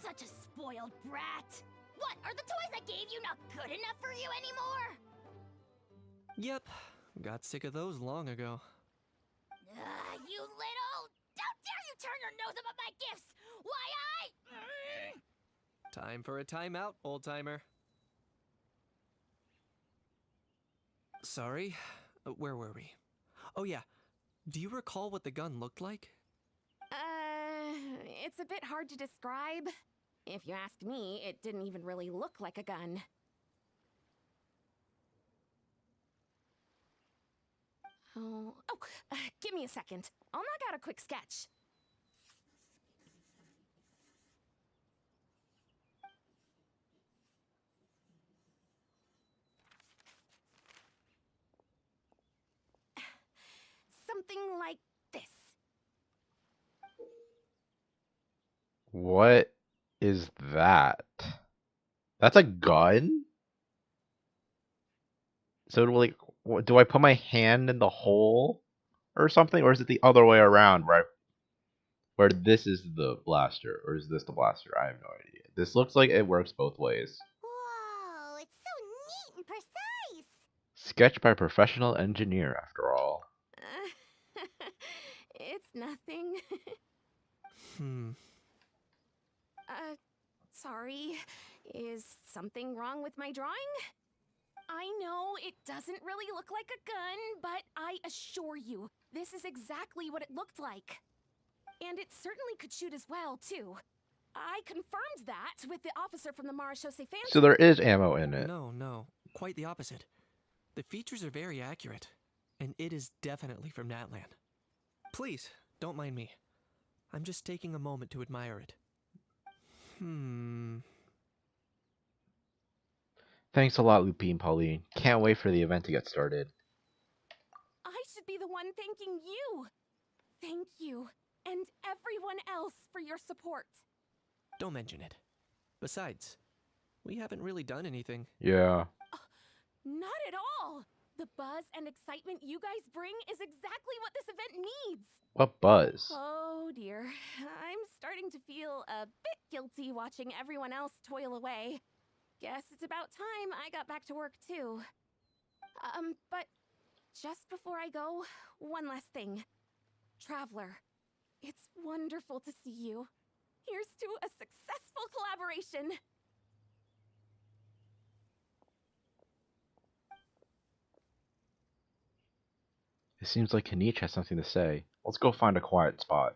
such a spoiled brat. What, are the toys I gave you not good enough for you anymore? Yep, got sick of those long ago. You little... Don't dare you turn your nose up at my gifts! Why Time for a timeout, old-timer. Sorry, where were we? Oh yeah, do you recall what the gun looked like? It's a bit hard to describe. If you ask me, it didn't even really look like a gun. Give me a second. I'll knock out a quick sketch. Something like this. What is that? That's a gun? So do I put my hand in the hole or something, or is it the other way around, where this is the blaster, or is this the blaster? I have no idea. This looks like it works both ways. Whoa, it's so neat and precise. Sketched by a professional engineer, after all. It's nothing. Sorry. Is something wrong with my drawing? I know it doesn't really look like a gun, but I assure you, this is exactly what it looked like. And it certainly could shoot as well, too. I confirmed that with the officer from the Marechaussee Fancy. So there is ammo in it. No, quite the opposite. The features are very accurate, and it is definitely from Natlan. Please, don't mind me. I'm just taking a moment to admire it. Thanks a lot, Lupine Pauline. Can't wait for the event to get started. I should be the one thanking you. Thank you, and everyone else for your support. Don't mention it. Besides, we haven't really done anything. Yeah. Not at all. The buzz and excitement you guys bring is exactly what this event needs. What buzz? Oh dear, I'm starting to feel a bit guilty watching everyone else toil away. Guess it's about time I got back to work too. But just before I go, one last thing. Traveler, it's wonderful to see you. Here's to a successful collaboration. It seems like Kanich has something to say. Let's go find a quiet spot.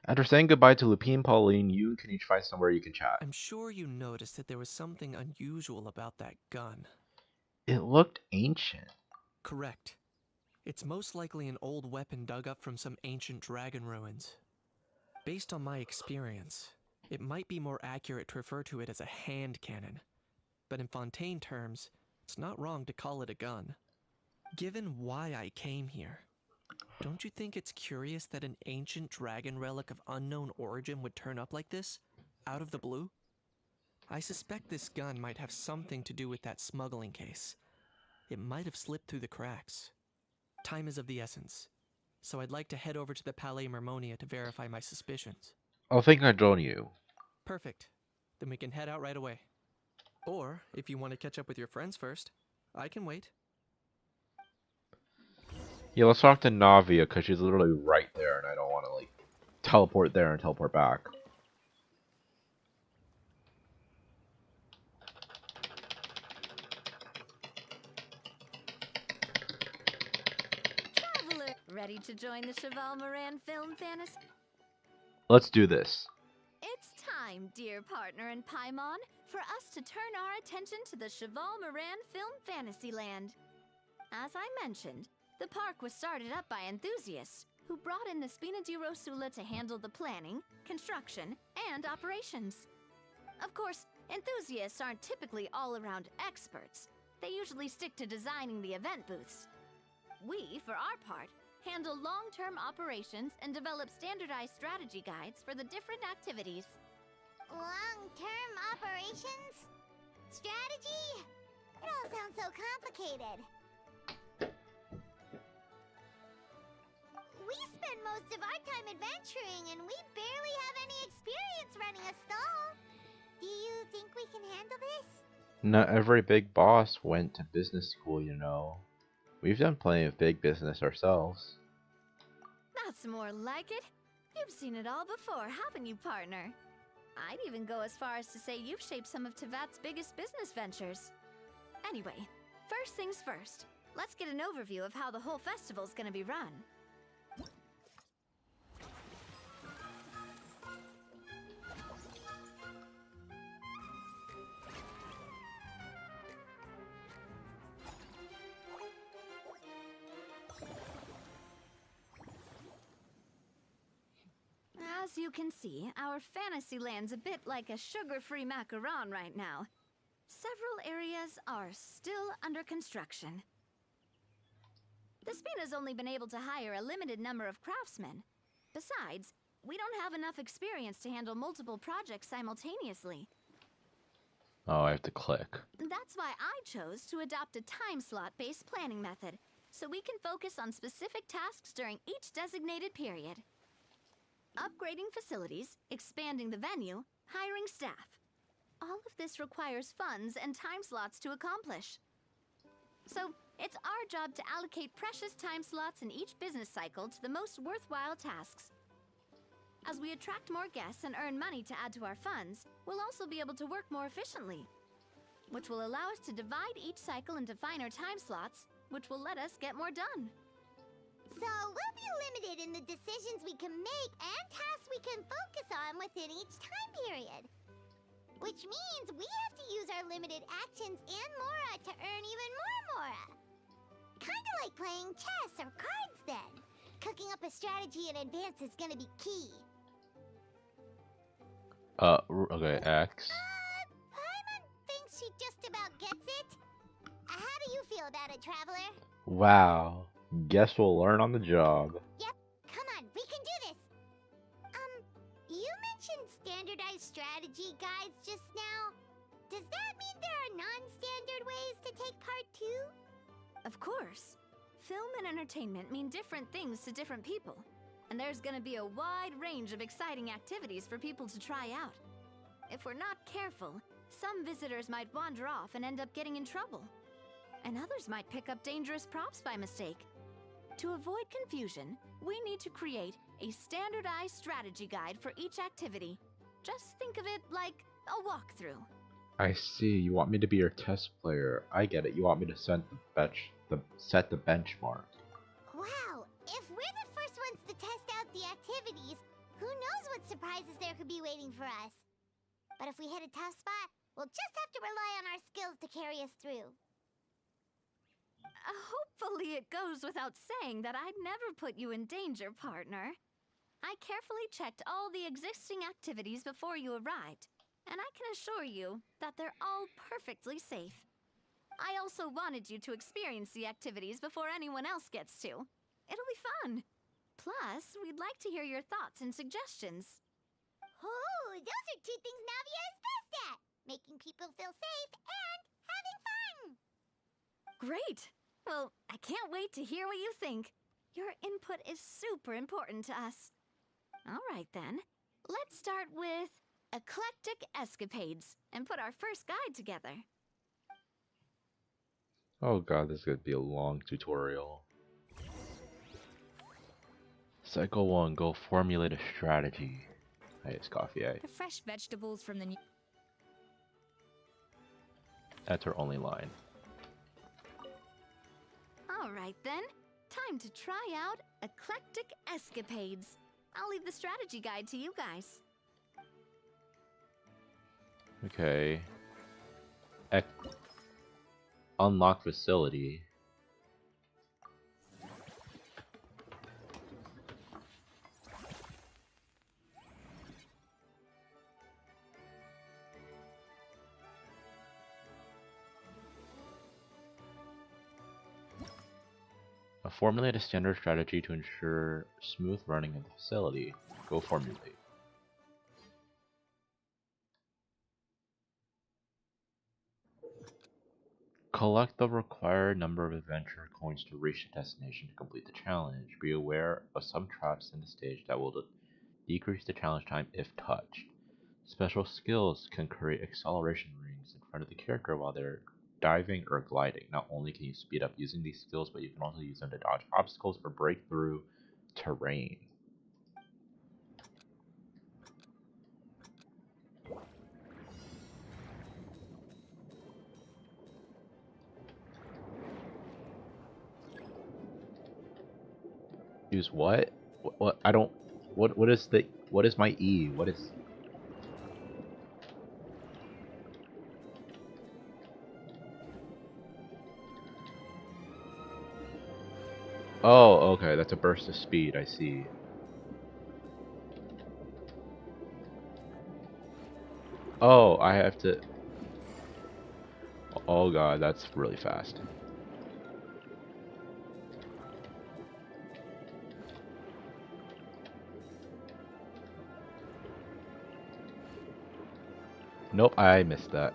After saying goodbye to Lupine Pauline, you and Kanich find somewhere you can chat. I'm sure you noticed that there was something unusual about that gun. It looked ancient. Correct. It's most likely an old weapon dug up from some ancient dragon ruins. Based on my experience, it might be more accurate to refer to it as a hand cannon. But in Fontaine terms, it's not wrong to call it a gun. Given why I came here, don't you think it's curious that an ancient dragon relic of unknown origin would turn up like this, out of the blue? I suspect this gun might have something to do with that smuggling case. It might have slipped through the cracks. Time is of the essence, so I'd like to head over to the Palais Mermonia to verify my suspicions. I think I join you. Perfect. Then we can head out right away. Or, if you want to catch up with your friends first, I can wait. Yeah, let's talk to Navia, because she's literally right there, and I don't want to, like, teleport there and teleport back. Traveler, ready to join the Cheval Moran film fantasy? Let's do this. It's time, dear partner in Paimon, for us to turn our attention to the Cheval Moran Film Fantasyland. As I mentioned, the park was started up by enthusiasts who brought in the Spina di Rosula to handle the planning, construction, and operations. Of course, enthusiasts aren't typically all-around experts, They usually stick to designing the event booths. We, for our part, handle long-term operations and develop standardized strategy guides for the different activities. Long-term operations? Strategy? It all sounds so complicated. We spend most of our time adventuring, and we barely have any experience running a stall. Do you think we can handle this? Not every big boss went to business school, you know. We've done plenty of big business ourselves. That's more like it. You've seen it all before, haven't you, partner? I'd even go as far as to say you've shaped some of Tevat's biggest business ventures. Anyway, first things first. Let's get an overview of how the whole festival's gonna be run. As you can see, our fantasy land's a bit like a sugar-free macaron right now. Several areas are still under construction. The Spin has only been able to hire a limited number of craftsmen. Besides, we don't have enough experience to handle multiple projects simultaneously. Oh, I have to click. That's why I chose to adopt a time slot-based planning method, so we can focus on specific tasks during each designated period. Upgrading facilities, expanding the venue, hiring staff. All of this requires funds and time slots to accomplish. So, it's our job to allocate precious time slots in each business cycle to the most worthwhile tasks. As we attract more guests and earn money to add to our funds, we'll also be able to work more efficiently, which will allow us to divide each cycle into finer time slots, which will let us get more done. So we'll be limited in the decisions we can make and tasks we can focus on within each time period. Which means we have to use our limited actions and Mora to earn even more Mora. Kinda like playing chess or cards then. Cooking up a strategy in advance is gonna be key. Okay, X. Paimon thinks she just about gets it. How do you feel about it, Traveler? Wow. Guess we'll learn on the job. Yep, come on, we can do this! You mentioned standardized strategy guides just now. Does that mean there are non-standard ways to take part too? Of course. Film and entertainment mean different things to different people, and there's gonna be a wide range of exciting activities for people to try out. If we're not careful, some visitors might wander off and end up getting in trouble, and others might pick up dangerous props by mistake. To avoid confusion, we need to create a standardized strategy guide for each activity. Just think of it like a walkthrough. I see. You want me to be your test player. I get it. You want me to set the benchmark. Wow, if we're the first ones to test out the activities, who knows what surprises there could be waiting for us. But if we hit a tough spot, we'll just have to rely on our skills to carry us through. Hopefully it goes without saying that I'd never put you in danger, partner. I carefully checked all the existing activities before you arrived, and I can assure you that they're all perfectly safe. I also wanted you to experience the activities before anyone else gets to. It'll be fun. Plus, we'd like to hear your thoughts and suggestions. Oh, those are two things Navia is best at! Making people feel safe and having fun! Great! Well, I can't wait to hear what you think. Your input is super important to us. All right then, let's start with Eclectic Escapades and put our first guide together. Oh god, this is gonna be a long tutorial. Cycle 1, go formulate a strategy. Hey, Escoffier. The fresh vegetables from the new. That's her only line. All right then, time to try out Eclectic Escapades. I'll leave the strategy guide to you guys. Okay. Unlock facility. Formulate a standard strategy to ensure smooth running of the facility. Go formulate. Collect the required number of adventure coins to reach the destination to complete the challenge. Be aware of some traps in the stage that will decrease the challenge time if touched. Special skills can create acceleration rings in front of the character while they're diving or gliding. Not only can you speed up using these skills, but you can also use them to dodge obstacles or break through terrain. Use what? What? I don't. What is the? What is my E? What is? Oh, okay. That's a burst of speed. I see. Oh, I have to. Oh god, that's really fast. Nope, I missed that.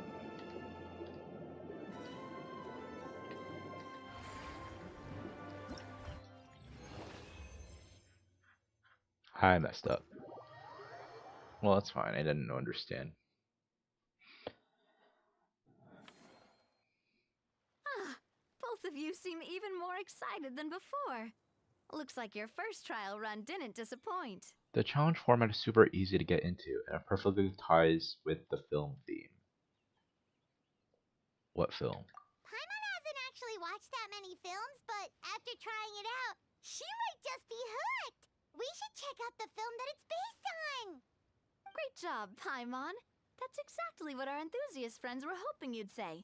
I messed up. Well, that's fine. I didn't understand. Both of you seem even more excited than before. Looks like your first trial run didn't disappoint. The challenge format is super easy to get into, and it perfectly ties with the film theme. What film? Paimon hasn't actually watched that many films, but after trying it out, she might just be hooked. We should check out the film that it's based on. Great job, Paimon. That's exactly what our enthusiast friends were hoping you'd say.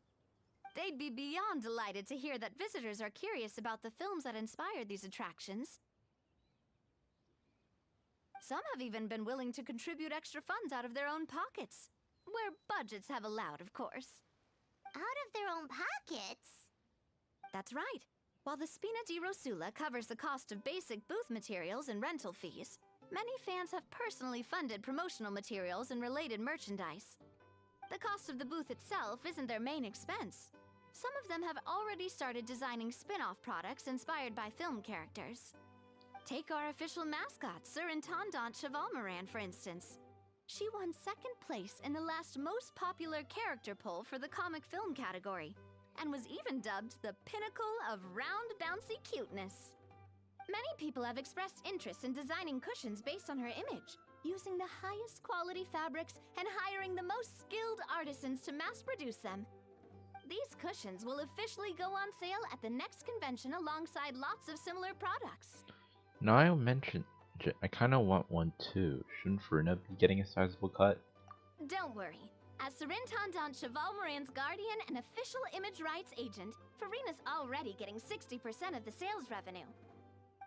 They'd be beyond delighted to hear that visitors are curious about the films that inspired these attractions. Some have even been willing to contribute extra funds out of their own pockets. Where budgets have allowed, of course. Out of their own pockets? That's right. While the Spina di Rosula covers the cost of basic booth materials and rental fees, many fans have personally funded promotional materials and related merchandise. The cost of the booth itself isn't their main expense. Some of them have already started designing spin-off products inspired by film characters. Take our official mascot, Surintendant Chevalmoran, for instance. She won second place in the last most popular character poll for the comic film category, and was even dubbed the pinnacle of round bouncy cuteness. Many people have expressed interest in designing cushions based on her image, using the highest quality fabrics and hiring the most skilled artisans to mass produce them. These cushions will officially go on sale at the next convention alongside lots of similar products. Now I mentioned I kind of want one too. Shouldn't Farina be getting a sizable cut? Don't worry. As Surintendant Chevalmoran's guardian and official image rights agent, Farina's already getting 60% of the sales revenue.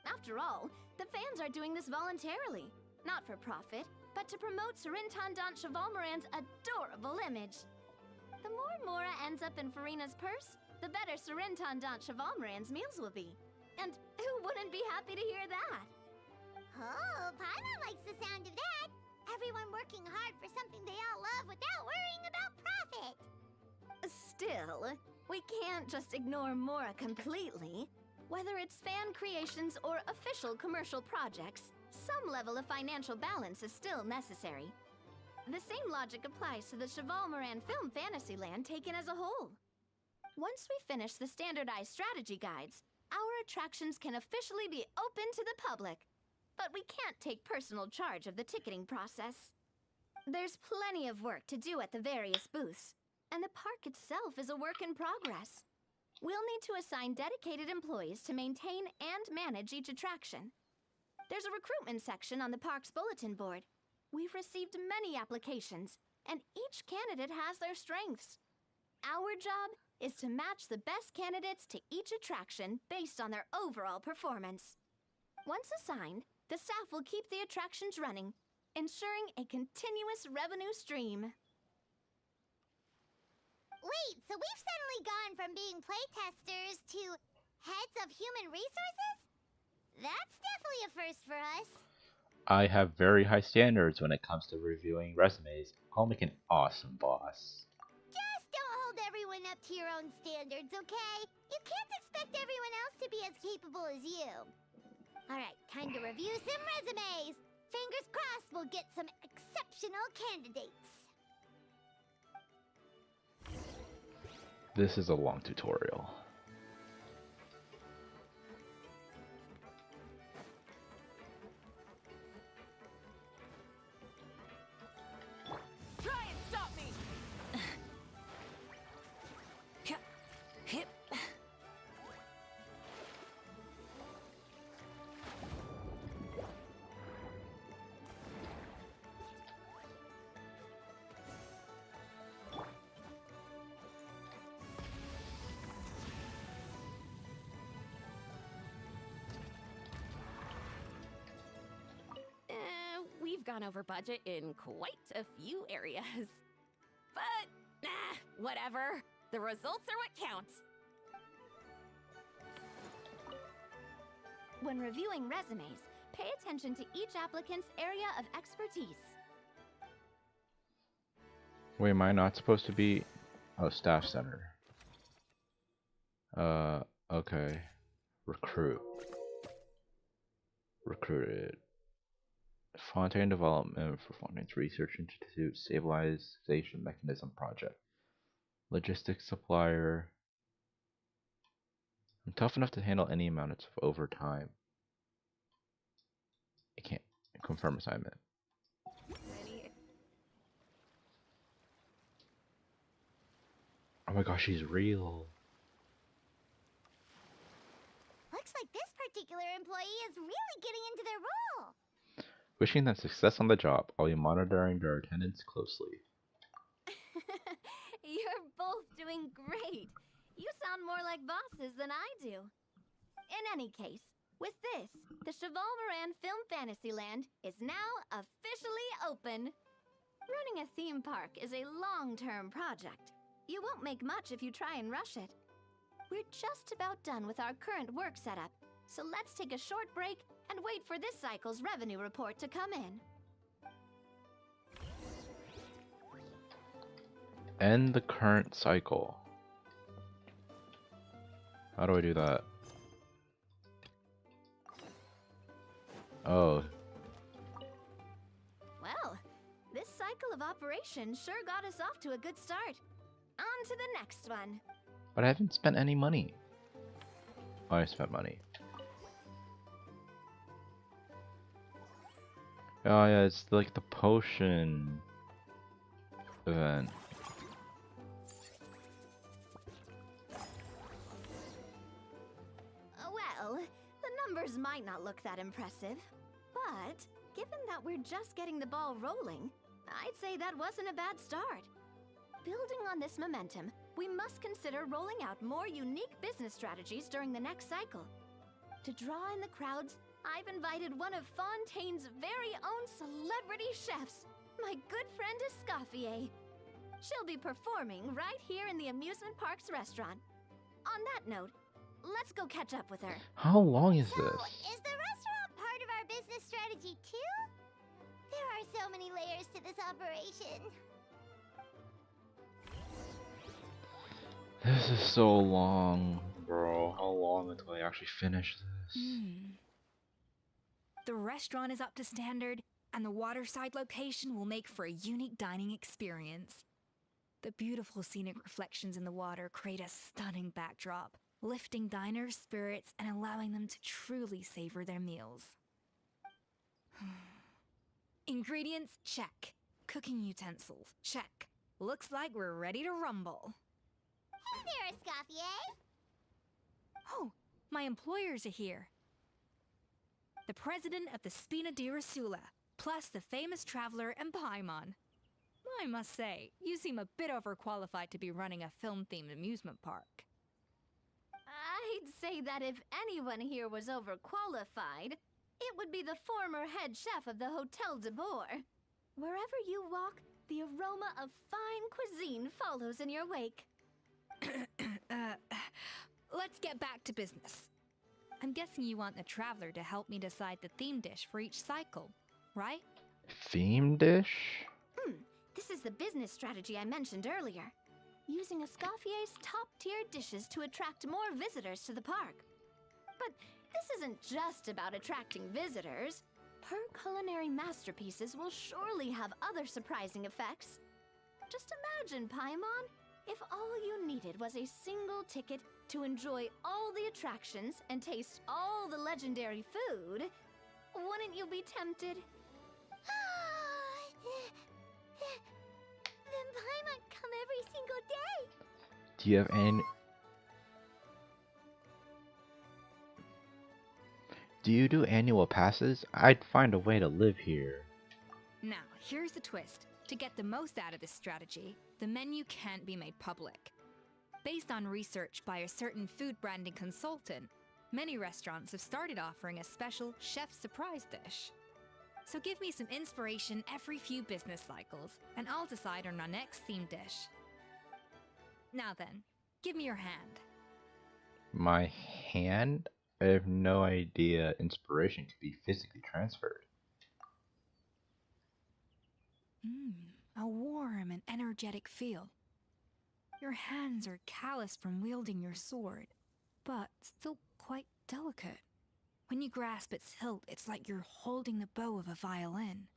After all, the fans are doing this voluntarily, not for profit, but to promote Surintendant Chevalmoran's adorable image. The more Mora ends up in Farina's purse, the better Surintendant Chevalmoran's meals will be. And who wouldn't be happy to hear that? Oh, Paimon likes the sound of that. Everyone working hard for something they all love without worrying about profit. Still, we can't just ignore Mora completely. Whether it's fan creations or official commercial projects, some level of financial balance is still necessary. The same logic applies to the Chevalmoran film Fantasyland taken as a whole. Once we finish the standardized strategy guides, our attractions can officially be open to the public. But we can't take personal charge of the ticketing process. There's plenty of work to do at the various booths, and the park itself is a work in progress. We'll need to assign dedicated employees to maintain and manage each attraction. There's a recruitment section on the park's bulletin board. We've received many applications, and each candidate has their strengths. Our job is to match the best candidates to each attraction based on their overall performance. Once assigned, the staff will keep the attractions running, ensuring a continuous revenue stream. Wait, so we've suddenly gone from being playtesters to heads of human resources? That's definitely a first for us. I have very high standards when it comes to reviewing resumes. I'll make an awesome boss. Just don't hold everyone up to your own standards, okay? You can't expect everyone else to be as capable as you. Alright, time to review some resumes. Fingers crossed we'll get some exceptional candidates. This is a long tutorial. Try and stop me! Hip. We've gone over budget in quite a few areas. But, whatever. The results are what counts. When reviewing resumes, pay attention to each applicant's area of expertise. Wait, am I not supposed to be... Oh, staff center. Okay. Recruit. Recruited. Fontaine Development for Fontaine's Research Institute Stabilization Mechanism Project. Logistics supplier. I'm tough enough to handle any amount of overtime. I can't confirm assignment. Oh my gosh, she's real. Looks like this particular employee is really getting into their role. Wishing them success on the job. I'll be monitoring their attendance closely. You're both doing great. You sound more like bosses than I do. In any case, with this, the Cheval Moran Film Fantasyland is now officially open. Running a theme park is a long-term project. You won't make much if you try and rush it. We're just about done with our current work setup, so let's take a short break and wait for this cycle's revenue report to come in. End the current cycle. How do I do that? Oh. Well, this cycle of operation sure got us off to a good start. On to the next one. But I haven't spent any money. Oh, I spent money. Oh yeah, it's like the potion event. Well, the numbers might not look that impressive, but given that we're just getting the ball rolling, I'd say that wasn't a bad start. Building on this momentum, we must consider rolling out more unique business strategies during the next cycle. To draw in the crowds, I've invited one of Fontaine's very own celebrity chefs, my good friend Escoffier. She'll be performing right here in the amusement park's restaurant. On that note, let's go catch up with her. How long is So, this? is the restaurant part of our business strategy too? There are so many layers to this operation. This is so long, bro. How long until I actually finish this? The restaurant is up to standard, and the waterside location will make for a unique dining experience. The beautiful scenic reflections in the water create a stunning backdrop, lifting diners' spirits and allowing them to truly savor their meals. Ingredients, check. Cooking utensils, check. Looks like we're ready to rumble. Hey there, Escoffier. Oh, my employers are here. The president of the Spina di Rosula, plus the famous traveler and Paimon. I must say, you seem a bit overqualified to be running a film-themed amusement park. I'd say that if anyone here was overqualified, it would be the former head chef of the Hotel de Boer. Wherever you walk, the aroma of fine cuisine follows in your wake. Let's get back to business. I'm guessing you want the traveler to help me decide the theme dish for each cycle, right? Theme dish? This is the business strategy I mentioned earlier. Using Escoffier's top-tier dishes to attract more visitors to the park. But this isn't just about attracting visitors. Her culinary masterpieces will surely have other surprising effects. Just imagine, Paimon, if all you needed was a single ticket to enjoy all the attractions and taste all the legendary food. Wouldn't you be tempted? Then Paimon come every single day. Do you have any... Do you do annual passes? I'd find a way to live here. Now, here's the twist. To get the most out of this strategy, the menu can't be made public. Based on research by a certain food branding consultant, many restaurants have started offering a special chef surprise dish. So give me some inspiration every few business cycles, and I'll decide on our next theme dish. Now then, give me your hand. My hand? I have no idea inspiration could be physically transferred. A warm and energetic feel. Your hands are calloused from wielding your sword, but still quite delicate. When you grasp its hilt, it's like you're holding the bow of a violin.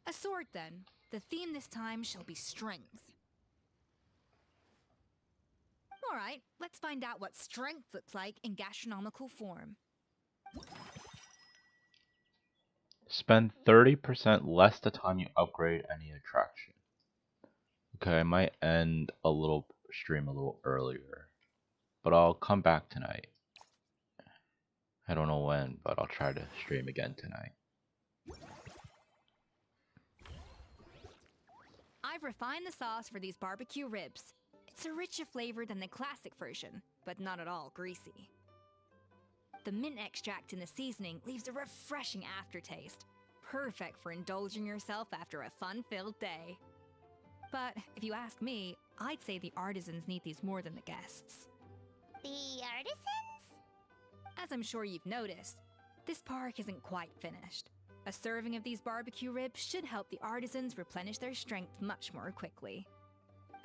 A sword, then. The theme this time shall be strength. Alright, let's find out what strength looks like in gastronomical form. Spend 30% less the time you upgrade any attraction. Okay, I might end a little stream a little earlier, but I'll come back tonight. I don't know when, but I'll try to stream again tonight. I've refined the sauce for these barbecue ribs. It's a richer flavor than the classic version, but not at all greasy. The mint extract in the seasoning leaves a refreshing aftertaste, perfect for indulging yourself after a fun-filled day. But if you ask me, I'd say the artisans need these more than the guests. The artisans? As I'm sure you've noticed, this park isn't quite finished. A serving of these barbecue ribs should help the artisans replenish their strength much more quickly.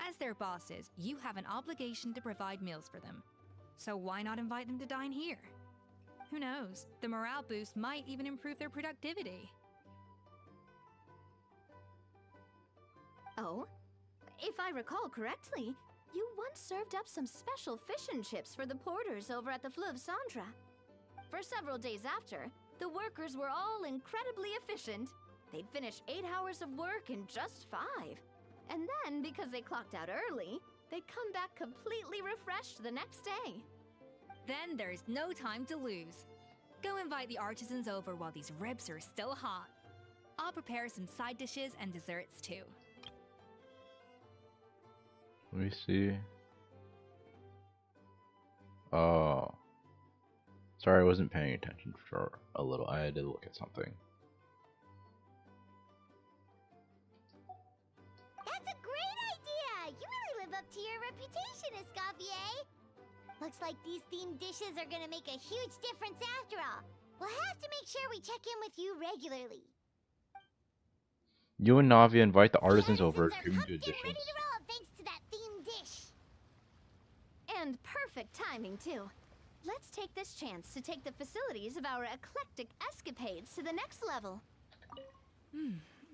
As their bosses, you have an obligation to provide meals for them. So why not invite them to dine here? Who knows, the morale boost might even improve their productivity. Oh? If I recall correctly, you once served up some special fish and chips for the porters over at the Fleuve Centre. For several days after, the workers were all incredibly efficient. They'd finish 8 hours of work in just 5. And then, because they clocked out early, they'd come back completely refreshed the next day. Then there's no time to lose. Go invite the artisans over while these ribs are still hot. I'll prepare some side dishes and desserts too. Let me see. Oh. Sorry, I wasn't paying attention for a little. I had to look at something. That's a great idea! You really live up to your reputation, Escoffier. Looks like these themed dishes are gonna make a huge difference after all. We'll have to make sure we check in with you regularly. You and Navia invite the artisans over to do Ready additions. to roll thanks to that themed dish. And perfect timing, too. Let's take this chance to take the facilities of our eclectic escapades to the next level.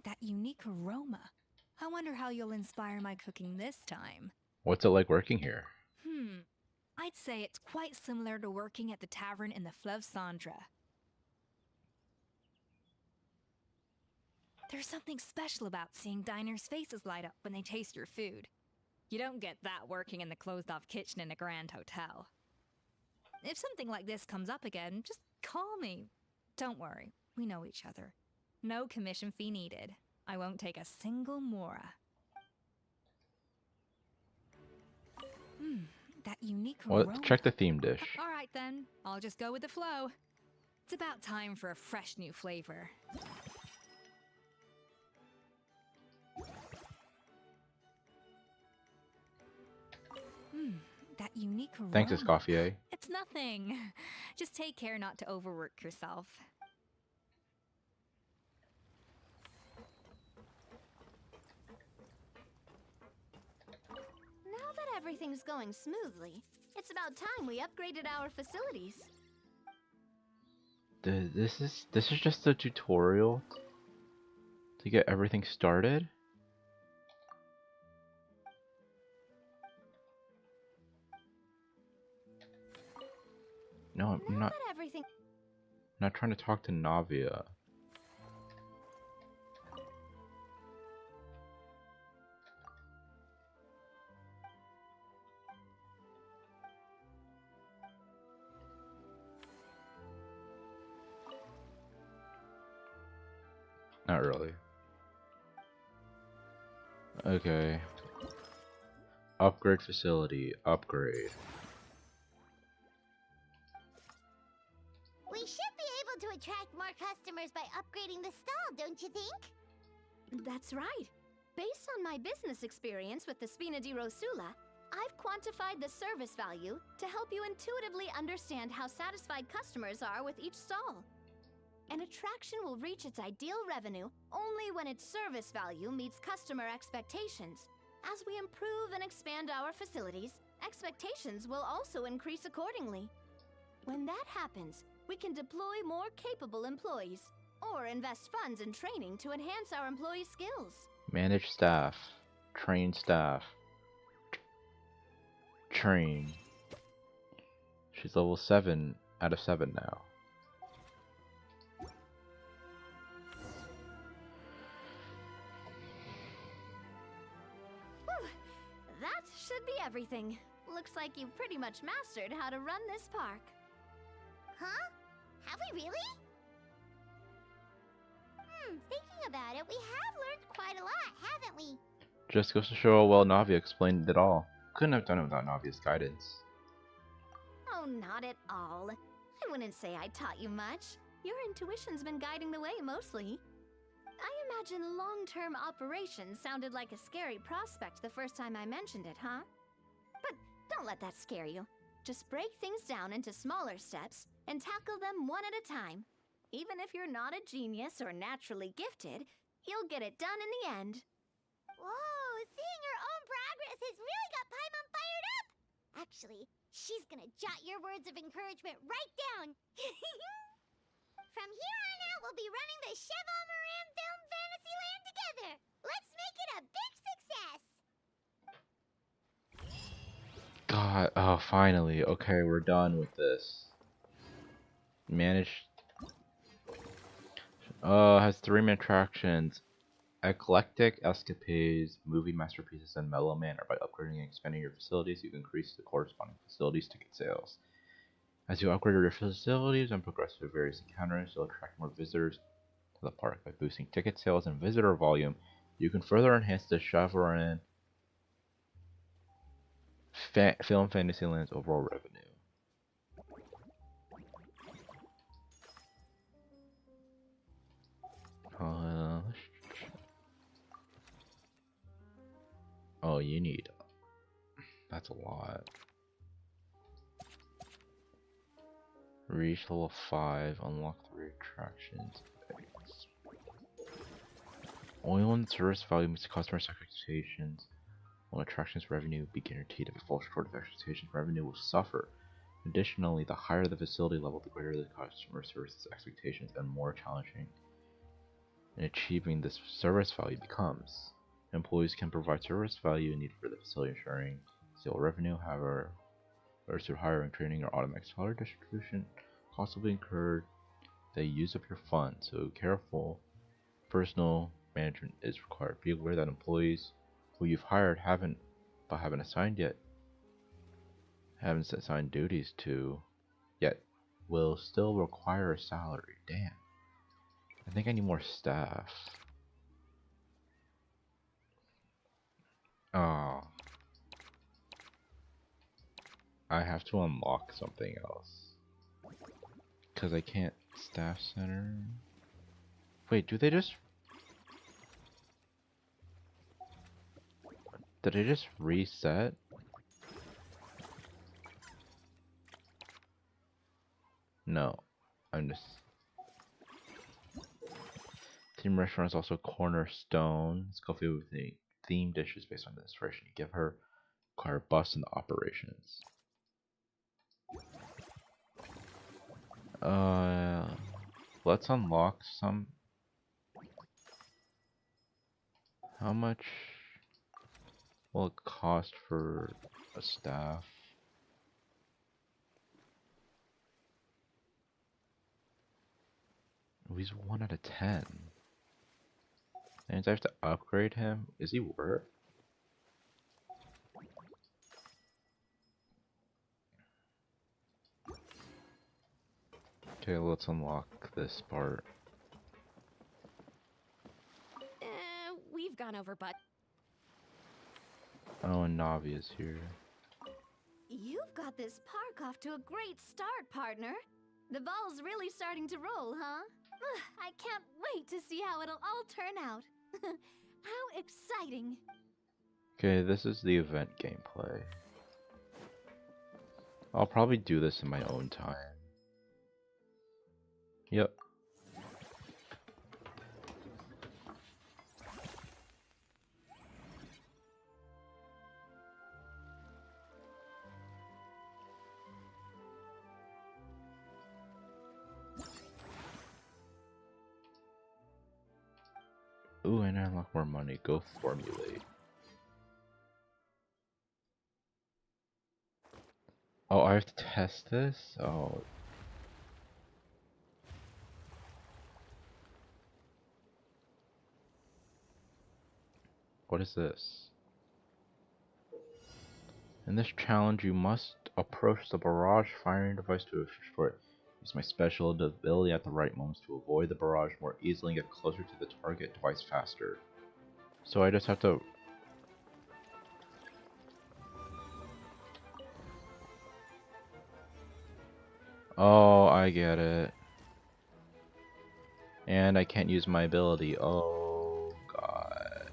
That unique aroma. I wonder how you'll inspire my cooking this time. What's it like working here? I'd say it's quite similar to working at the tavern in the Fleuve Centre. There's something special about seeing diners' faces light up when they taste your food. You don't get that working in the closed-off kitchen in a grand hotel. If something like this comes up again, just call me. Don't worry, we know each other. No commission fee needed. I won't take a single mora. That unique aroma. Check the theme dish. Alright then, I'll just go with the flow. It's about time for a fresh new flavor. That unique aroma. Thanks, Escoffier. it's nothing. Just take care not to overwork yourself. Now that everything's going smoothly, it's about time we upgraded our facilities. This is just a tutorial to get everything started. No, I'm not. I'm not trying to talk to Navia. Not really. Okay. Upgrade facility. Upgrade. We should be able to attract more customers by upgrading the stall, don't you think? That's right. Based on my business experience with the Spina di Rosula, I've quantified the service value to help you intuitively understand how satisfied customers are with each stall. An attraction will reach its ideal revenue only when its service value meets customer expectations. As we improve and expand our facilities, expectations will also increase accordingly. When that happens, we can deploy more capable employees or invest funds in training to enhance our employees' skills. Manage staff. Train staff. Train. She's level 7 out of 7 now. Whew. That should be everything. Looks like you've pretty much mastered how to run this park. Huh? Have we really? Thinking about it, we have learned quite a lot, haven't we? Just goes to show how well Navia explained it all. Couldn't have done it without Navia's guidance. Oh, not at all. I wouldn't say I taught you much. Your intuition's been guiding the way mostly. I imagine long-term operations sounded like a scary prospect the first time I mentioned it, huh? But don't let that scare you. Just break things down into smaller steps and tackle them one at a time. Even if you're not a genius or naturally gifted, you'll get it done in the end. Whoa, seeing her own progress has really got Paimon fired up! Actually, she's gonna jot your words of encouragement right down. From here on out, we'll be running the Cheval Moran Film Fantasyland together. Let's make it a big success! God, oh, finally. Okay, we're done with this. Manage. Has 3 main attractions. Eclectic Escapades, Movie Masterpieces, and Mellow Manor. By upgrading and expanding your facilities, you can increase the corresponding facilities' ticket sales. As you upgrade your facilities and progress through various encounters, you'll attract more visitors to the park. By boosting ticket sales and visitor volume, you can further enhance the Chevron Film Fantasyland's overall revenue. Oh, you need. That's a lot. Reach level 5, unlock 3 attractions. Only when the service value meets customer expectations will attractions revenue be guaranteed. If it falls short of expectations, revenue will suffer. Additionally, the higher the facility level, the greater the customer service's expectations and more challenging in achieving this service value becomes. Employees can provide service value needed for the facility, ensuring stable revenue. However, whether through hiring, training, or automatic salary distribution, costs will be incurred. They use up your funds, so careful personal management is required. Be aware that employees who you've hired haven't assigned duties to yet will still require a salary. Damn. I think I need more staff. Oh. I have to unlock something else. Because I can't staff center. Wait, do they just... Did it just reset? No, I'm just. Team restaurant is also cornerstone. Escoffier with the themed dishes based on the inspiration you give her. Require bust in the operations. Let's unlock some. How much will it cost for a staff? Oh, he's 1 out of 10. And I have to upgrade him. Is he worth? Okay, let's unlock this part. We've gone over, but Oh, and Navi is here. You've got this park off to a great start, partner. The ball's really starting to roll, huh? I can't wait to see how it'll all turn out. How exciting. Okay, this is the event gameplay. I'll probably do this in my own time. Yep. Ooh, and I unlock more money. Go formulate. Oh, I have to test this? Oh. What is this? In this challenge, you must approach the barrage firing device to for it. Use my special ability at the right moments to avoid the barrage more easily and get closer to the target twice faster. So I just have to... Oh, I get it. And I can't use my ability. Oh, God.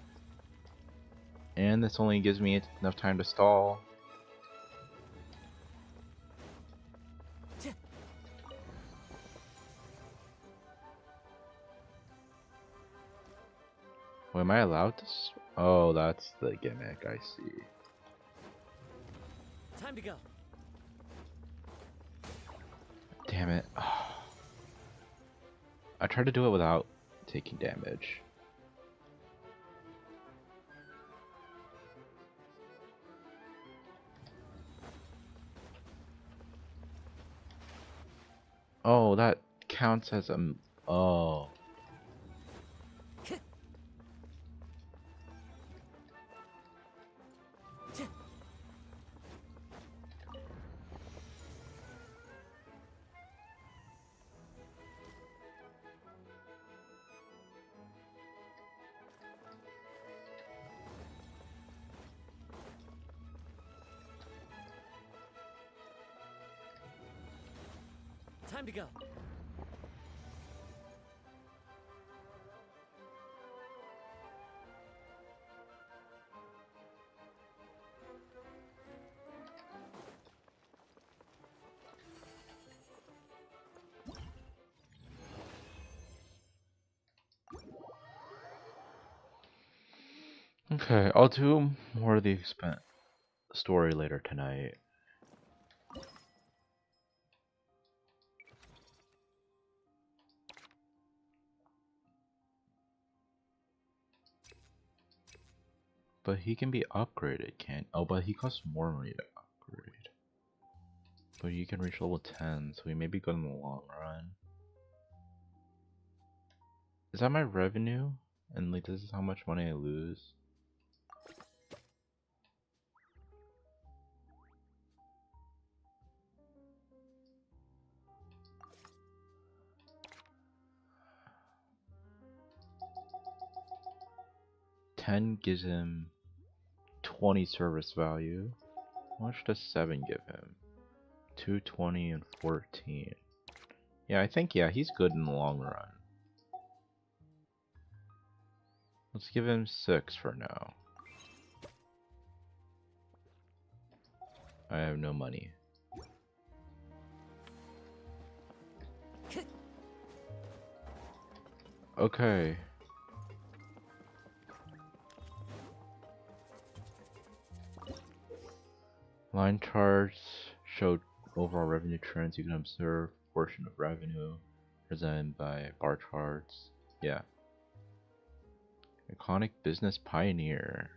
And this only gives me enough time to stall. Wait, am I allowed to? Oh, that's the gimmick. I see. Time to go. Damn it. I tried to do it without taking damage. Oh, that counts as a... Oh. Time to go. Okay, I'll do more of the story later tonight. But he can be upgraded, can't? Oh, but he costs more money to upgrade. But you can reach level 10, so he may be good in the long run. Is that my revenue? And like, this is how much money I lose? $10 gives him 20 service value. How much does 7 give him? 220 and 14. Yeah, I think, yeah, he's good in the long run. Let's give him 6 for now. I have no money. Okay. Line charts show overall revenue trends. You can observe portion of revenue presented by bar charts. Yeah. Iconic business pioneer.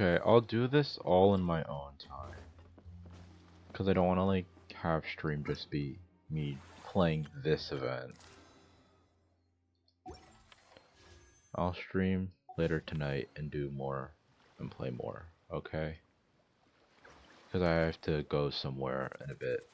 Okay, I'll do this all in my own time. Because I don't want to like have stream just be me playing this event. I'll stream later tonight and do more and play more, okay? Because I have to go somewhere in a bit.